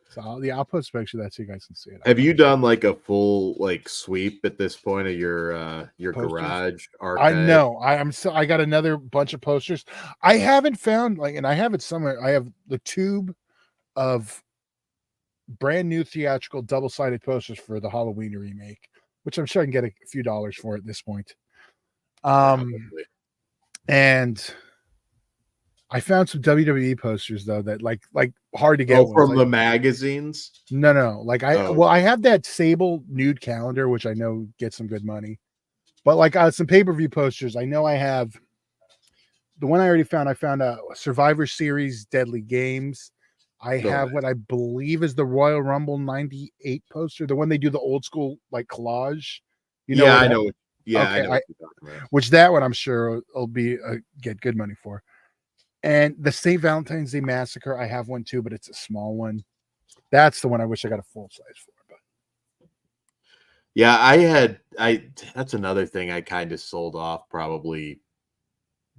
So I'll post a picture of that so you guys can see it. Have you done like a full like sweep at this point of your garage archive? I know. I got another bunch of posters. I haven't found and I have it somewhere. I have the tube of brand new theatrical double-sided posters for the Halloween remake, which I'm sure I can get a few dollars for at this point. And I found some WWE posters though that like hard to get. From the magazines? No. I have that Sable nude calendar, which I know gets some good money. But like some pay-per-view posters, I know I have the one I already found. I found a Survivor Series Deadly Games. I have what I believe is the Royal Rumble 98 poster, the one they do the old school like collage. I know. Yeah, okay, I know what you're talking about. Which that one I'm sure will be get good money for. And the St. Valentine's Day Massacre, I have one too, but it's a small one. That's the one I wish I got a full size for. But yeah, that's another thing I kind of sold off probably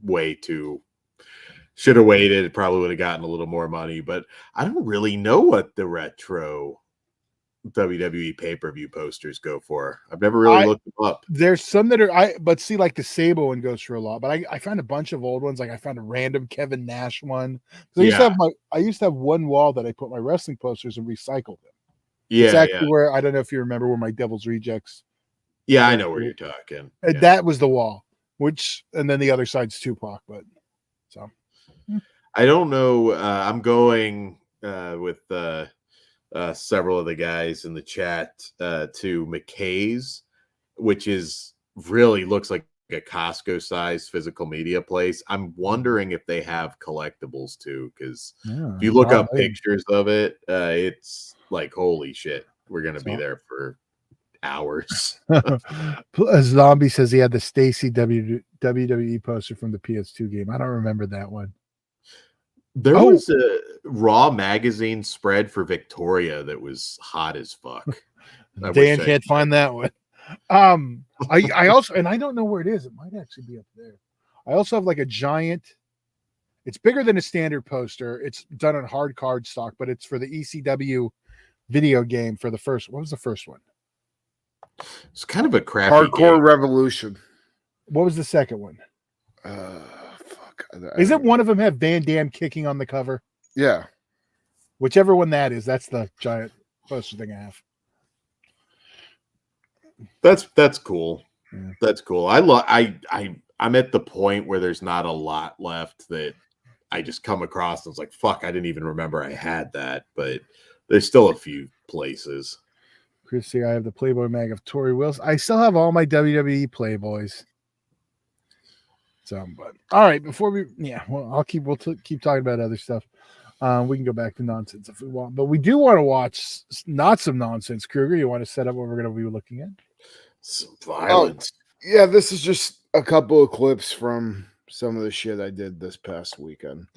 way too. Should have waited. Probably would have gotten a little more money, but I don't really know what the retro WWE pay-per-view posters go for. I've never really looked them up. There's some that are but see, like the Sable one goes for a lot. But I found a bunch of old ones. Like I found a random Kevin Nash one. So I used to have one wall that I put my wrestling posters and recycled them. It's Yeah, actually where, I don't know if you remember, where my Devil's Rejects. yeah. I know where you're talking. And Yeah. that was the wall, and then the other side's Tupac. But so I don't know. I'm going with several of the guys in the chat to McKay's, which is really looks like a Costco size physical media place. I'm wondering if they have collectibles too, because if you look up pictures of it, it's like, holy shit, we're gonna be there for hours. Zombie says he had the Stacy WWE poster from the PS2 game. I don't remember that one. There was a Raw magazine spread for Victoria that was hot as fuck. Dan can't find that one. I also, and I don't know where it is. It might actually be up there. I also have like a giant. It's bigger than a standard poster. It's done on hard card stock, but it's for the ECW video game for the first. What was the first one? It's kind of a crappy Hardcore game. Revolution. What was the second one? Fuck. Isn't one of them have Van Damme kicking on the cover? Yeah. Whichever one that is, that's the giant poster thing I have. That's cool. Yeah. That's cool. I'm at the point where there's not a lot left that I just come across and it's like, fuck, I didn't even remember I had that, but there's still a few places. Chrissy, I have the Playboy mag of Tori Wilson. I still have all my WWE Playboys. So, but all right, before we'll keep talking about other stuff. We can go back to nonsense if we want, but we do want to watch not some nonsense. Kruger, you want to set up what we're going to be looking at? Some violence. Yeah, this is just a couple of clips from some of the shit I did this past weekend.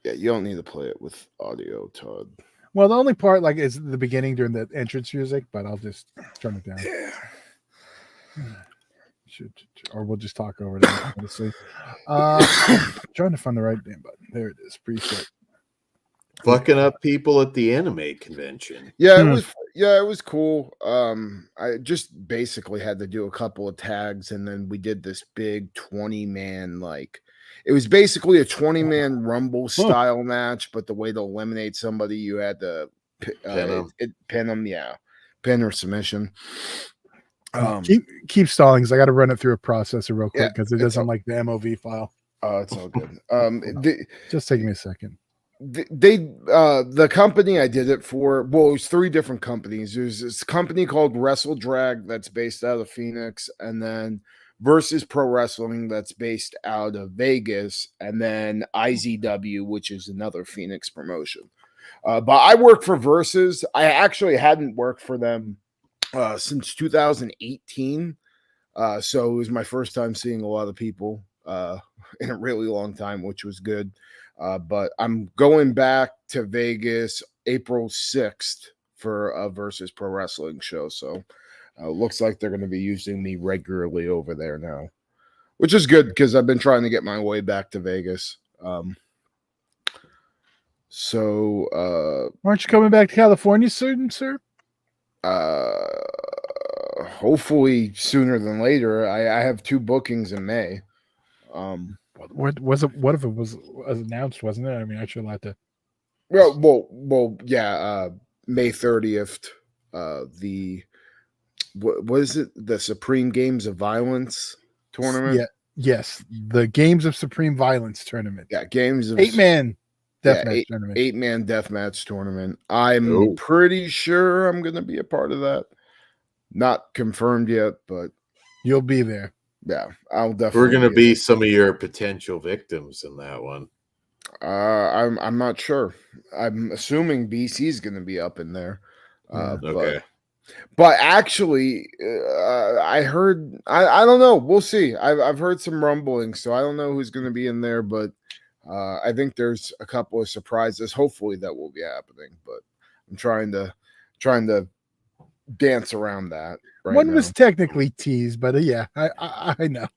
Yeah, you don't need to play it with audio, Todd. Well, the only part is the beginning during the entrance music, but I'll just turn it down. Yeah. Or we'll just talk over it. Honestly, trying to find the right damn button. There it is. Preset. Fucking up people at the anime convention. Yeah, it was cool. I just basically had to do a couple of tags, and then we did this big 20-man it was basically a 20-man Rumble style match, but the way to eliminate somebody, you had to pin them, pin or submission. Keep stalling, because I got to run it through a processor real quick because it doesn't like the MOV file. Oh, it's all good. Just take me a second. The company I did it for, it was 3 different companies. There's this company called Wrestle Drag that's based out of Phoenix, and then Versus Pro Wrestling that's based out of Vegas, and then IZW, which is another Phoenix promotion. But I work for Versus. I actually hadn't worked for them since 2018. So it was my first time seeing a lot of people in a really long time, which was good. But I'm going back to Vegas April 6th for a Versus Pro Wrestling show. So looks like they're going to be using me regularly over there now, which is good because I've been trying to get my way back to Vegas. So aren't you coming back to California soon, sir? Hopefully sooner than later. I have 2 bookings in May. What was it? What if it was announced? Wasn't it? I mean, I should have to. Well, yeah. May 30th. What is it? The Supreme Games of Violence tournament. Yeah. Yes, the Games of Supreme Violence tournament. Yeah, Games of 8-man deathmatch tournament. 8-man deathmatch tournament. I'm pretty sure I'm going to be a part of that. Not confirmed yet, but you'll be there. Yeah, I'll definitely. We're going to be some of your potential victims in that one. I'm not sure. I'm assuming BC is going to be up in there. Okay. But actually, I heard. I don't know. We'll see. I've heard some rumblings, so I don't know who's going to be in there. But I think there's a couple of surprises. Hopefully, that will be happening. But I'm trying to dance around that. Right One now. was technically teased, but yeah, I know.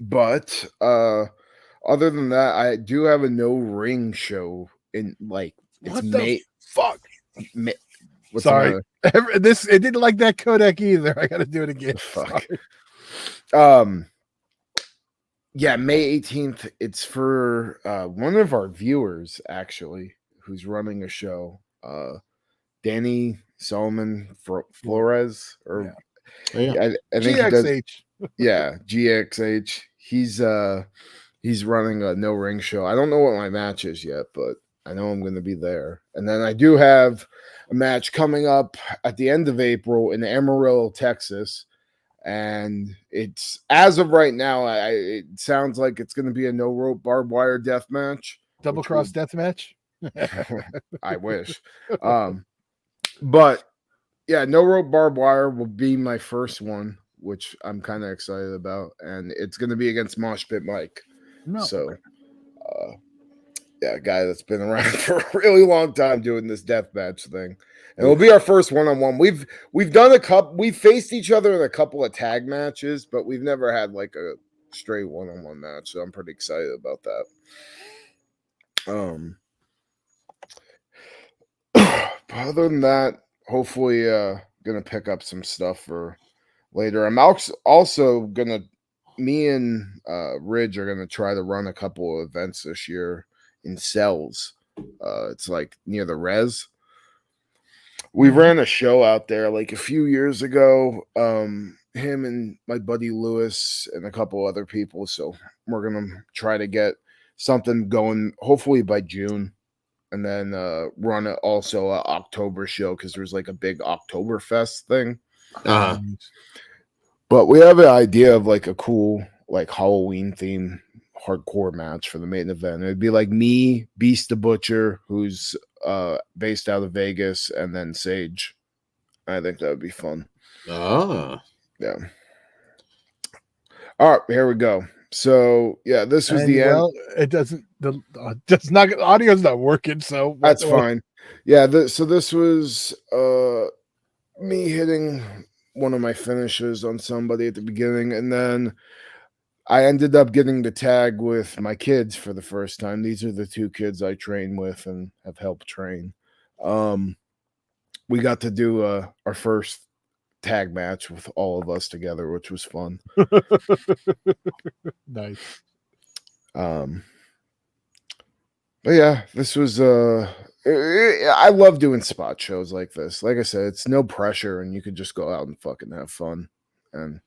But other than that, I do have a no ring show in what it's the May. Fuck. What's Sorry. It didn't like that codec either. I got to do it again. Fuck. Sorry. Yeah, May 18th. It's for one of our viewers, actually, who's running a show. Danny Solomon Flores, or Yeah. Oh, yeah. I think he does. GXH. Yeah, GXH. He's running a no ring show. I don't know what my match is yet, but I know I'm going to be there. And then I do have a match coming up at the end of April in Amarillo, Texas. And it's, as of right now, it sounds like it's going to be a no rope barbed wire death match. Double cross death match. I wish. But yeah, no rope barbed wire will be my first one, which I'm kind of excited about. And it's going to be against Mosh Pit Mike. No. So, yeah, a guy that's been around for a really long time doing this deathmatch thing, and it'll be our first one-on-one. We've done a couple. We've faced each other in a couple of tag matches, but we've never had like a straight one-on-one match. So I'm pretty excited about that. Other than that, hopefully, gonna pick up some stuff for later. I'm also gonna. Me and Ridge are gonna try to run a couple of events this year in cells. It's like near the res. We ran a show out there like a few years ago. Him and my buddy Lewis and a couple other people. So we're gonna try to get something going, hopefully by June, and then run also a October show because there's like a big Oktoberfest thing. But we have an idea of like a cool like Halloween theme hardcore match for the main event. It'd be like me, Beast the Butcher, who's based out of Vegas, and then Sage. I think that would be fun. Yeah. All right, here we go. So yeah, this was the end. Well, it doesn't. Just not audio's not working, so that's fine. Yeah. So this was me hitting one of my finishes on somebody at the beginning, and then I ended up getting the tag with my kids for the first time. These are the two kids I train with and have helped train. We got to do our first tag match with all of us together, which was fun. Nice. But yeah, this was I love doing spot shows like this. Like I said, it's no pressure and you can just go out and fucking have fun. And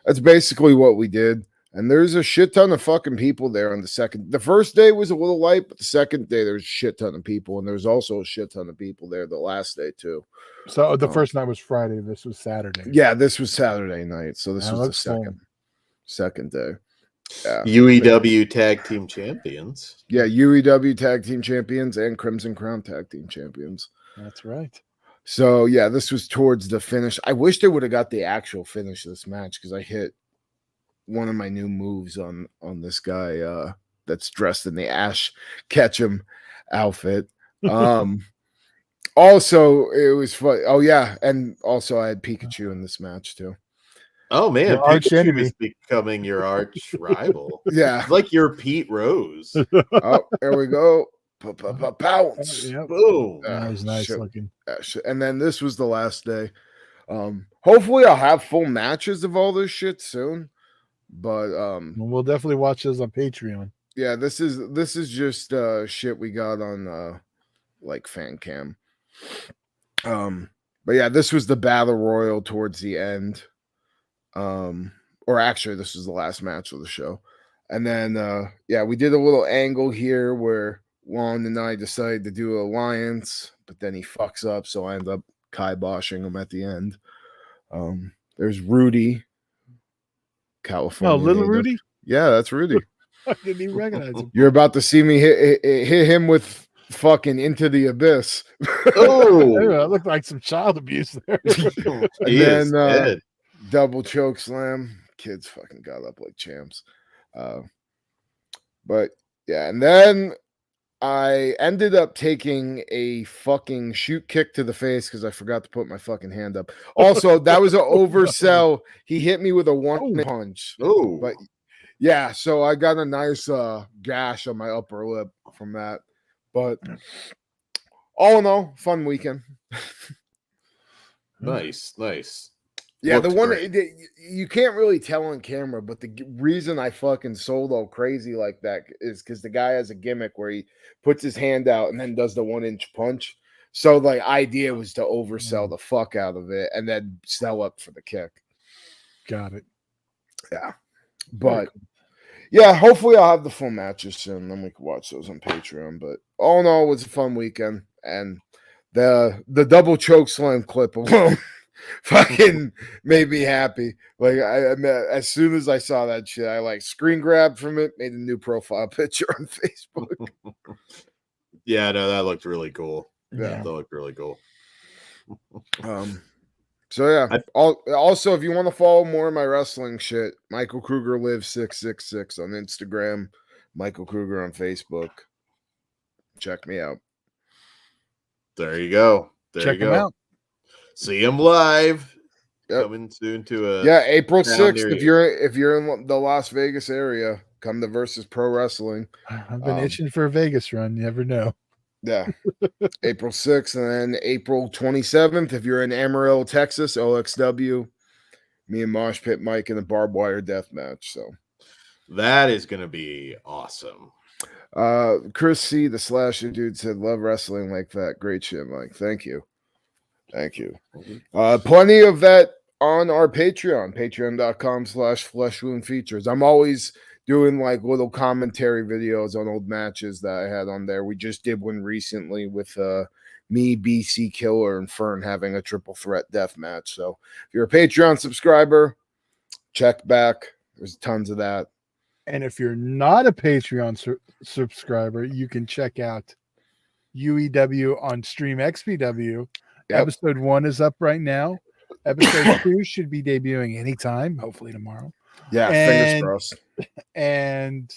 that's basically what we did. And there's a shit ton of fucking people there on the second. The first day was a little light, but the second day there's a shit ton of people. And there's also a shit ton of people there the last day too. So the first night was Friday. This was Saturday. Yeah, this was Saturday night. So this was the second day. Yeah. UEW Tag Team Champions. Yeah, UEW Tag Team Champions and Crimson Crown Tag Team Champions. That's right. So yeah, this was towards the finish. I wish they would have got the actual finish of this match because I hit one of my new moves on this guy that's dressed in the Ash Ketchum outfit. Also, it was fun. Oh yeah, and also I had Pikachu in this match too. Oh man, your arch enemy is becoming your arch rival. Yeah, it's like your Pete Rose. Oh, there we go. Pounce. Yep. Boom. That was nice looking. And then this was the last day. Hopefully I'll have full matches of all this shit soon. But we'll definitely watch those on Patreon. Yeah, this is just shit we got on like fan cam. But yeah, this was the battle royal towards the end. Or actually this was the last match of the show. And then yeah, we did a little angle here where Juan and I decided to do alliance, but then he fucks up, so I end up kiboshing him at the end. There's Rudy, California. Oh, little native. Rudy? Yeah, that's Rudy. I didn't even recognize him. You're about to see me hit him with fucking Into the Abyss. Oh, that looked like some child abuse there. And then double choke slam. Kids fucking got up like champs. But yeah, and then I ended up taking a fucking shoot kick to the face because I forgot to put my fucking hand up. Also, that was an oversell. He hit me with a one punch. Oh, but yeah, so I got a nice gash on my upper lip from that. But all in all, fun weekend. Nice. Yeah, the Looked one great. you can't really tell on camera, but the reason I fucking solo crazy like that is because the guy has a gimmick where he puts his hand out and then does the 1-inch punch. So the idea was to oversell the fuck out of it and then sell up for the kick. Got it. Yeah, but yeah, hopefully I'll have the full matches soon. Then we can watch those on Patreon. But all in all, it was a fun weekend, and the double choke slam clip alone fucking made me happy. Like as soon as I saw that shit, I like screen grabbed from it, made a new profile picture on Facebook. Yeah, no, that looked really cool. Yeah. That looked really cool. So yeah. Also, if you want to follow more of my wrestling shit, Michael Kruger lives 666 on Instagram, Michael Kruger on Facebook. Check me out. There you go. Check him out. See him live. Yep. Coming soon to a April 6th. near If you're in the Las Vegas area, come to Versus Pro Wrestling. I've been itching for a Vegas run. You never know. Yeah. April 6th, and then April 27th, if you're in Amarillo, Texas, OXW, me and Mosh Pit Mike in the barbed wire death match. So that is gonna be awesome. Chris C, the slasher dude, said, "Love wrestling like that. Great shit, Mike. Thank you. Plenty of that on our Patreon, patreon.com/fleshwoundfeatures. I'm always doing like little commentary videos on old matches that I had on there. We just did one recently with me, BC Killer, and Fern having a triple threat death match. So if you're a Patreon subscriber, check back. There's tons of that. And if you're not a Patreon subscriber, you can check out UEW on Stream XPW. Yep. Episode 1 is up right now. Episode 2 should be debuting anytime, hopefully tomorrow. Yeah, fingers crossed. And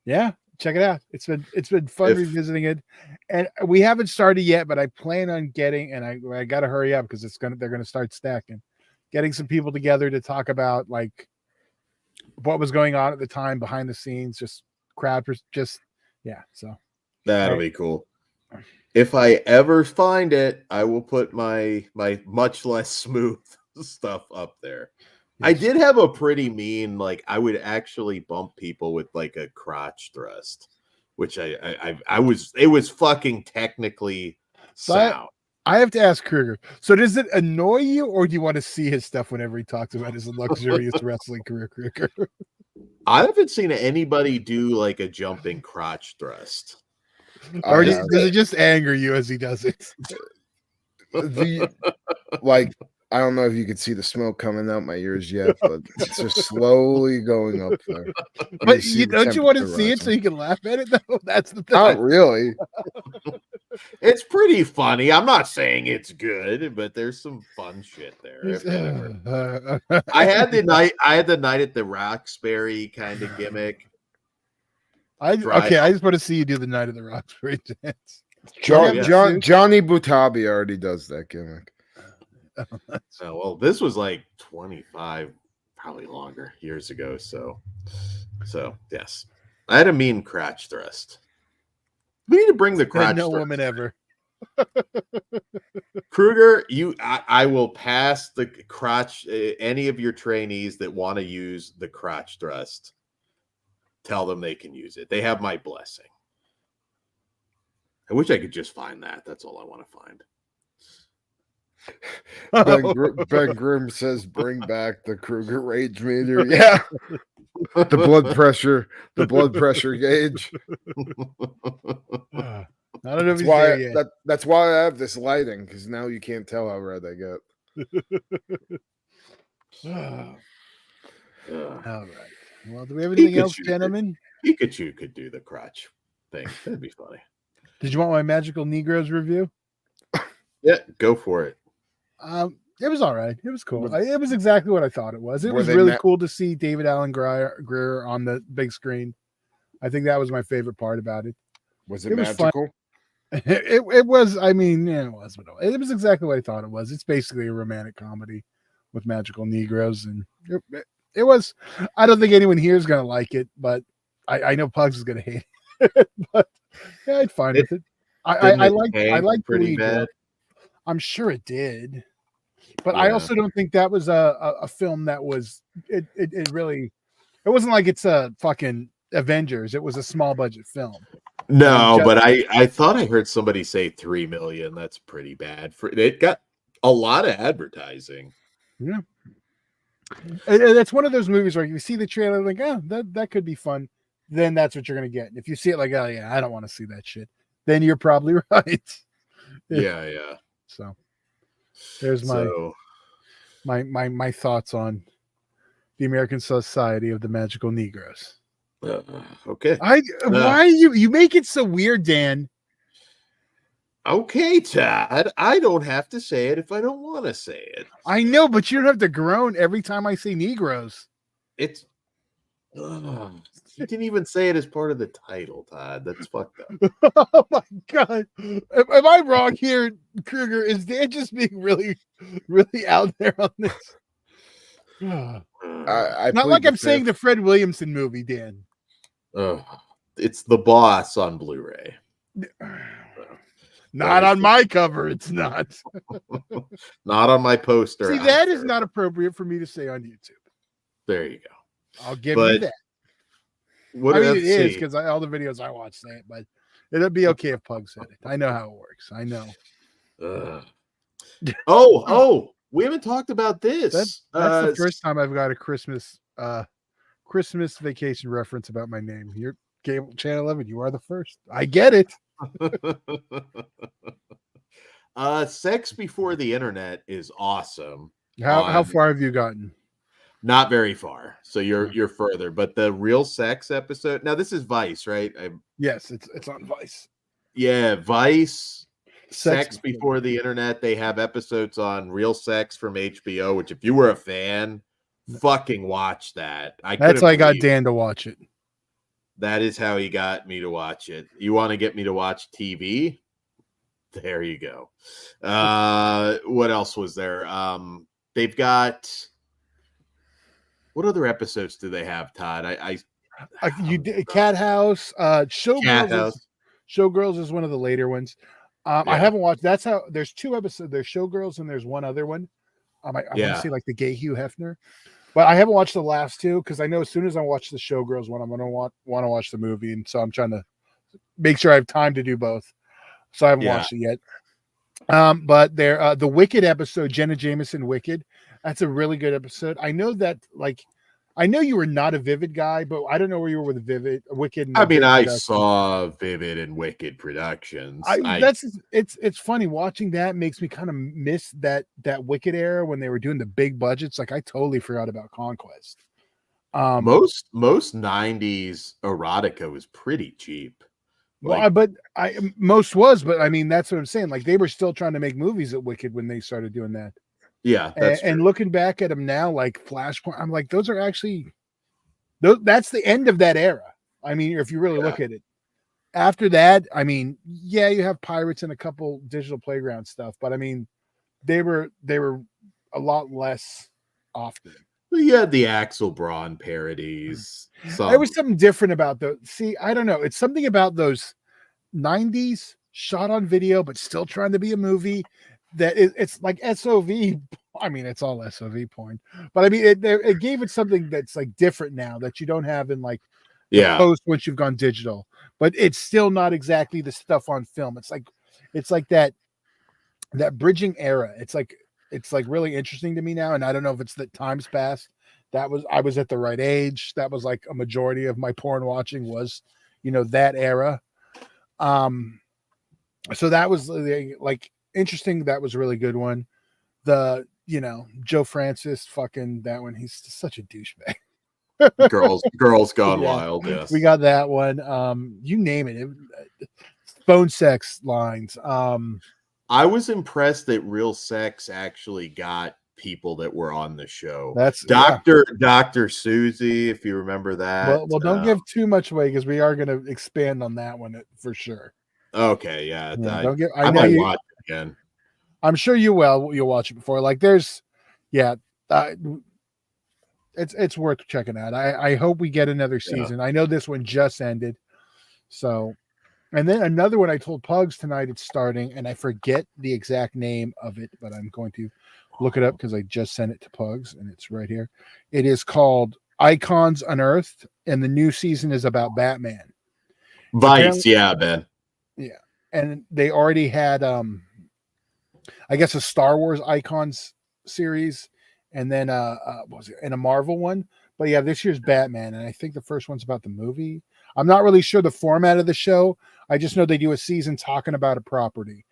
yeah, check it out. It's been fun revisiting it, and we haven't started yet, but I plan on getting, and I got to hurry up because they're gonna start stacking, getting some people together to talk about like what was going on at the time behind the scenes, just so that'll be cool. If I ever find it, I will put my much less smooth stuff up there. Yes. I did have a pretty mean, like I would actually bump people with like a crotch thrust, which it was fucking technically sound. I have to ask Kruger. So does it annoy you, or do you want to see his stuff whenever he talks about his luxurious wrestling career, Kruger? I haven't seen anybody do like a jumping crotch thrust. Or does it just anger you as he does it? I don't know if you could see the smoke coming out my ears yet, but it's just slowly going up there. But don't you want to see it so you can laugh at it, though? That's the thing. Not really. It's pretty funny. I'm not saying it's good, but there's some fun shit there. I had the night at the Roxbury kind of gimmick. I just want to see you do the Night of the Roxbury dance. Johnny Butabi already does that gimmick. Well, this was like 25, probably longer years ago. So yes, I had a mean crotch thrust. We need to bring the crotch. No woman ever. Kruger, I will pass the crotch. Any of your trainees that want to use the crotch thrust, tell them they can use it. They have my blessing. I wish I could just find that. That's all I want to find. Ben Grimm says, "Bring back the Kruger rage meter." Yeah, the blood pressure gauge. I don't know if that's why I have this lighting, because now you can't tell how red I get. All right. Well, do we have anything else, gentlemen? Pikachu could do the crotch thing. That'd be funny. Did you want my Magical Negroes review? Yeah, go for it. It was all right. It was cool. It was exactly what I thought it was. It was really cool to see David Allen Greer on the big screen. I think that was my favorite part about it. Was it magical? It was. I mean, yeah, it was. But it was exactly what I thought it was. It's basically a romantic comedy with magical Negroes, and it was. I don't think anyone here is going to like it, but I know Pugs is going to hate it. But yeah, I'd fine with it. I liked pretty bad. I'm sure it did. But I also don't think that was a film that was it really. It wasn't like it's a fucking Avengers. It was a small budget film. No, but I thought I heard somebody say 3 million. That's pretty bad. For it got a lot of advertising. Yeah. It's one of those movies where you see the trailer like, oh, that could be fun. Then that's what you're gonna get. If you see it like, oh yeah, I don't want to see that shit, then you're probably right. Yeah. So there's my thoughts on the American Society of the Magical Negroes. Okay. Why you make it so weird, Dan? Okay, Todd. I don't have to say it if I don't want to say it. I know, but you don't have to groan every time I say Negroes. It's you didn't even say it as part of the title, Todd. That's fucked up. Oh my god. Am I wrong here, Kruger? Is Dan just being really, really out there on this? Not like I'm saying the Fred Williamson movie, Dan. It's The Boss on Blu-ray. Not on my cover, it's not. Not on my poster. See, that is not appropriate for me to say on YouTube. There you go. I'll give you that. What I mean, it is because all the videos I watch say it, but it'll be okay if Pug said it. I know how it works. I know. We haven't talked about this. That's the first time I've got a Christmas vacation reference about my name. You're Cable Channel 11. You are the first. I get it. Sex Before the Internet is awesome. How far have you gotten? Not very far. So you're further, but the Real Sex episode. Now this is Vice, right? Yes, it's on Vice. Yeah, Vice. Sex Before the Internet. They have episodes on Real Sex from HBO, which if you were a fan, fucking watch that. That's how I got Dan to watch it. That is how he got me to watch it. You want to get me to watch TV? There you go. What else was there? They've got. What other episodes do they have, Todd? You did Cat House, Showgirls. Showgirls is one of the later ones. I haven't watched. That's how. There's 2 episodes. There's Showgirls and there's one other one. I want to say like the gay Hugh Hefner, but I haven't watched the last 2 because I know as soon as I watch the Showgirls one, I'm gonna want to watch the movie, and so I'm trying to make sure I have time to do both. So I haven't watched it yet. But there, the Wicked episode, Jenna Jameson Wicked. That's a really good episode. I know that, I know you were not a Vivid guy, but I don't know where you were with Wicked. I mean, I saw Vivid and Wicked productions. It's funny watching that makes me kind of miss that Wicked era when they were doing the big budgets. Like I totally forgot about Conquest. Most 90s erotica was pretty cheap. But I mean, that's what I'm saying. Like they were still trying to make movies at Wicked when they started doing that. Yeah, and looking back at them now, like Flashpoint, I'm like, those are actually, that's the end of that era. I mean, if you really look at it, after that, I mean, yeah, you have Pirates and a couple Digital Playground stuff, but I mean, they were a lot less often. You had the Axel Braun parodies. There was something different about those. See, I don't know. It's something about those 90s shot on video, but still trying to be a movie. It's like SOV. I mean, it's all SOV porn, but I mean, it gave it something that's like different now that you don't have in like post once you've gone digital. But it's still not exactly the stuff on film. It's like that bridging era. It's like really interesting to me now, and I don't know if it's that times past. I was at the right age. That was like a majority of my porn watching was, that era. So that was like. Interesting. That was a really good one. The Joe Francis, fucking that one. He's such a douchebag. girls gone wild. Yes, we got that one. You name it. Phone sex lines. I was impressed that Real Sex actually got people that were on the show. That's Dr. Susie, if you remember that. Well, don't give too much away because we are going to expand on that one for sure. Okay, yeah. I might watch it again. I'm sure you will. You'll watch it before. Like there's, it's worth checking out. I hope we get another season. I know this one just ended, so And then another one I told Pugs tonight it's starting, and I forget the exact name of it, but I'm going to look it up because I just sent it to Pugs and it's right here. It is called Icons Unearthed, and the new season is about Batman. Vice, yeah, Ben. Yeah. And they already had I guess a Star Wars Icons series, and then what was it, and a Marvel one. But yeah, this year's Batman, and I think the first one's about the movie. I'm not really sure the format of the show. I just know they do a season talking about a property,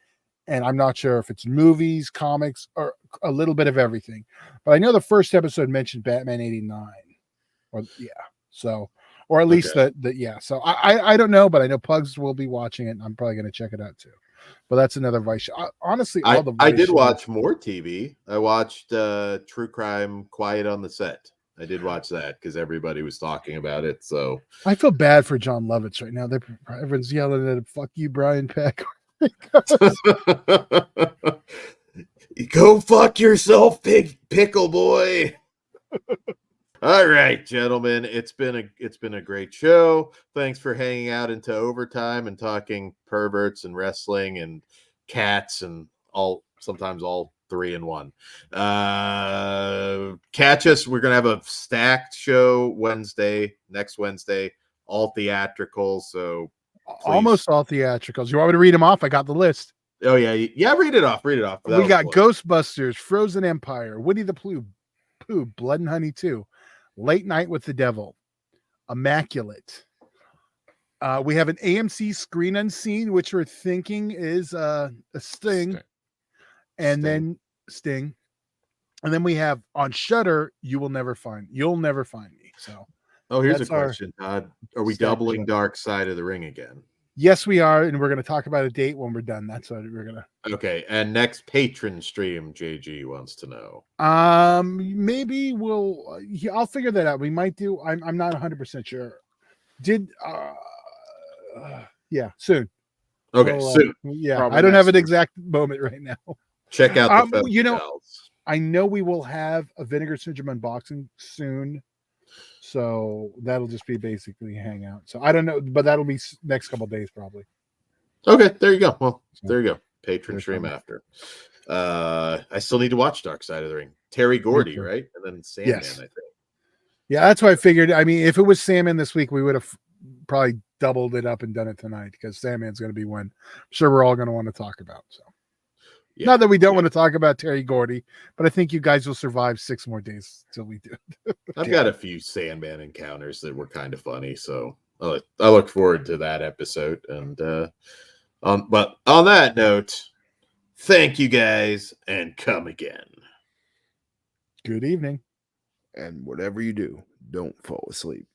and I'm not sure if it's movies, comics, or a little bit of everything. But I know the first episode mentioned Batman '89, or yeah, so or at least Okay. the yeah. So I don't know, but I know Pugs will be watching it, and I'm probably going to check it out too. But that's another Vice show. Honestly, all the Vice I did shows, watch more TV. I watched True Crime Quiet on the Set. I did watch that because everybody was talking about it. So I feel bad for John Lovitz right now. Everyone's yelling at him, "Fuck you, Brian Peck." go fuck yourself, big pickle boy. All right, gentlemen, it's been a great show. Thanks for hanging out into overtime and talking perverts and wrestling and cats and sometimes all three in one. Catch us. We're gonna have a stacked show next Wednesday, all theatrical. So please. Almost all theatricals. You want me to read them off? I got the list. Oh yeah. Read it off. We got Ghostbusters, Frozen Empire, Woody the Pooh, Blood and Honey 2, Late Night with the Devil, Immaculate. We have an AMC Screen Unseen, which we're thinking is a Sting. Then Sting. And then we have on Shudder, You'll Never Find Me. So here's a question, Todd. Are we doubling Dark Side of the Ring again? Yes, we are, and we're going to talk about a date when we're done. That's what we're going to. Okay, and next patron stream, JG wants to know. Maybe I'll figure that out. We might do. I'm not 100% sure. Yeah, soon. Okay, soon. Yeah, probably I don't have an exact moment right now. Check out the I know we will have a Vinegar Syndrome unboxing soon. So that'll just be basically a hangout. So I don't know, but that'll be next couple of days probably. Okay, there you go. Well, there you go. Patron stream after. I still need to watch Dark Side of the Ring. Terry Gordy, right? And then Sandman, I think. Yeah, that's what I figured. I mean, if it was Sandman this week, we would have probably doubled it up and done it tonight because Sandman's going to be one I'm sure we're all going to want to talk about. So yeah, not that we don't want to talk about Terry Gordy, but I think you guys will survive 6 more days till we do. I've got a few Sandman encounters that were kind of funny, so I look forward to that episode. And but on that note, thank you guys, and come again. Good evening. And whatever you do, don't fall asleep.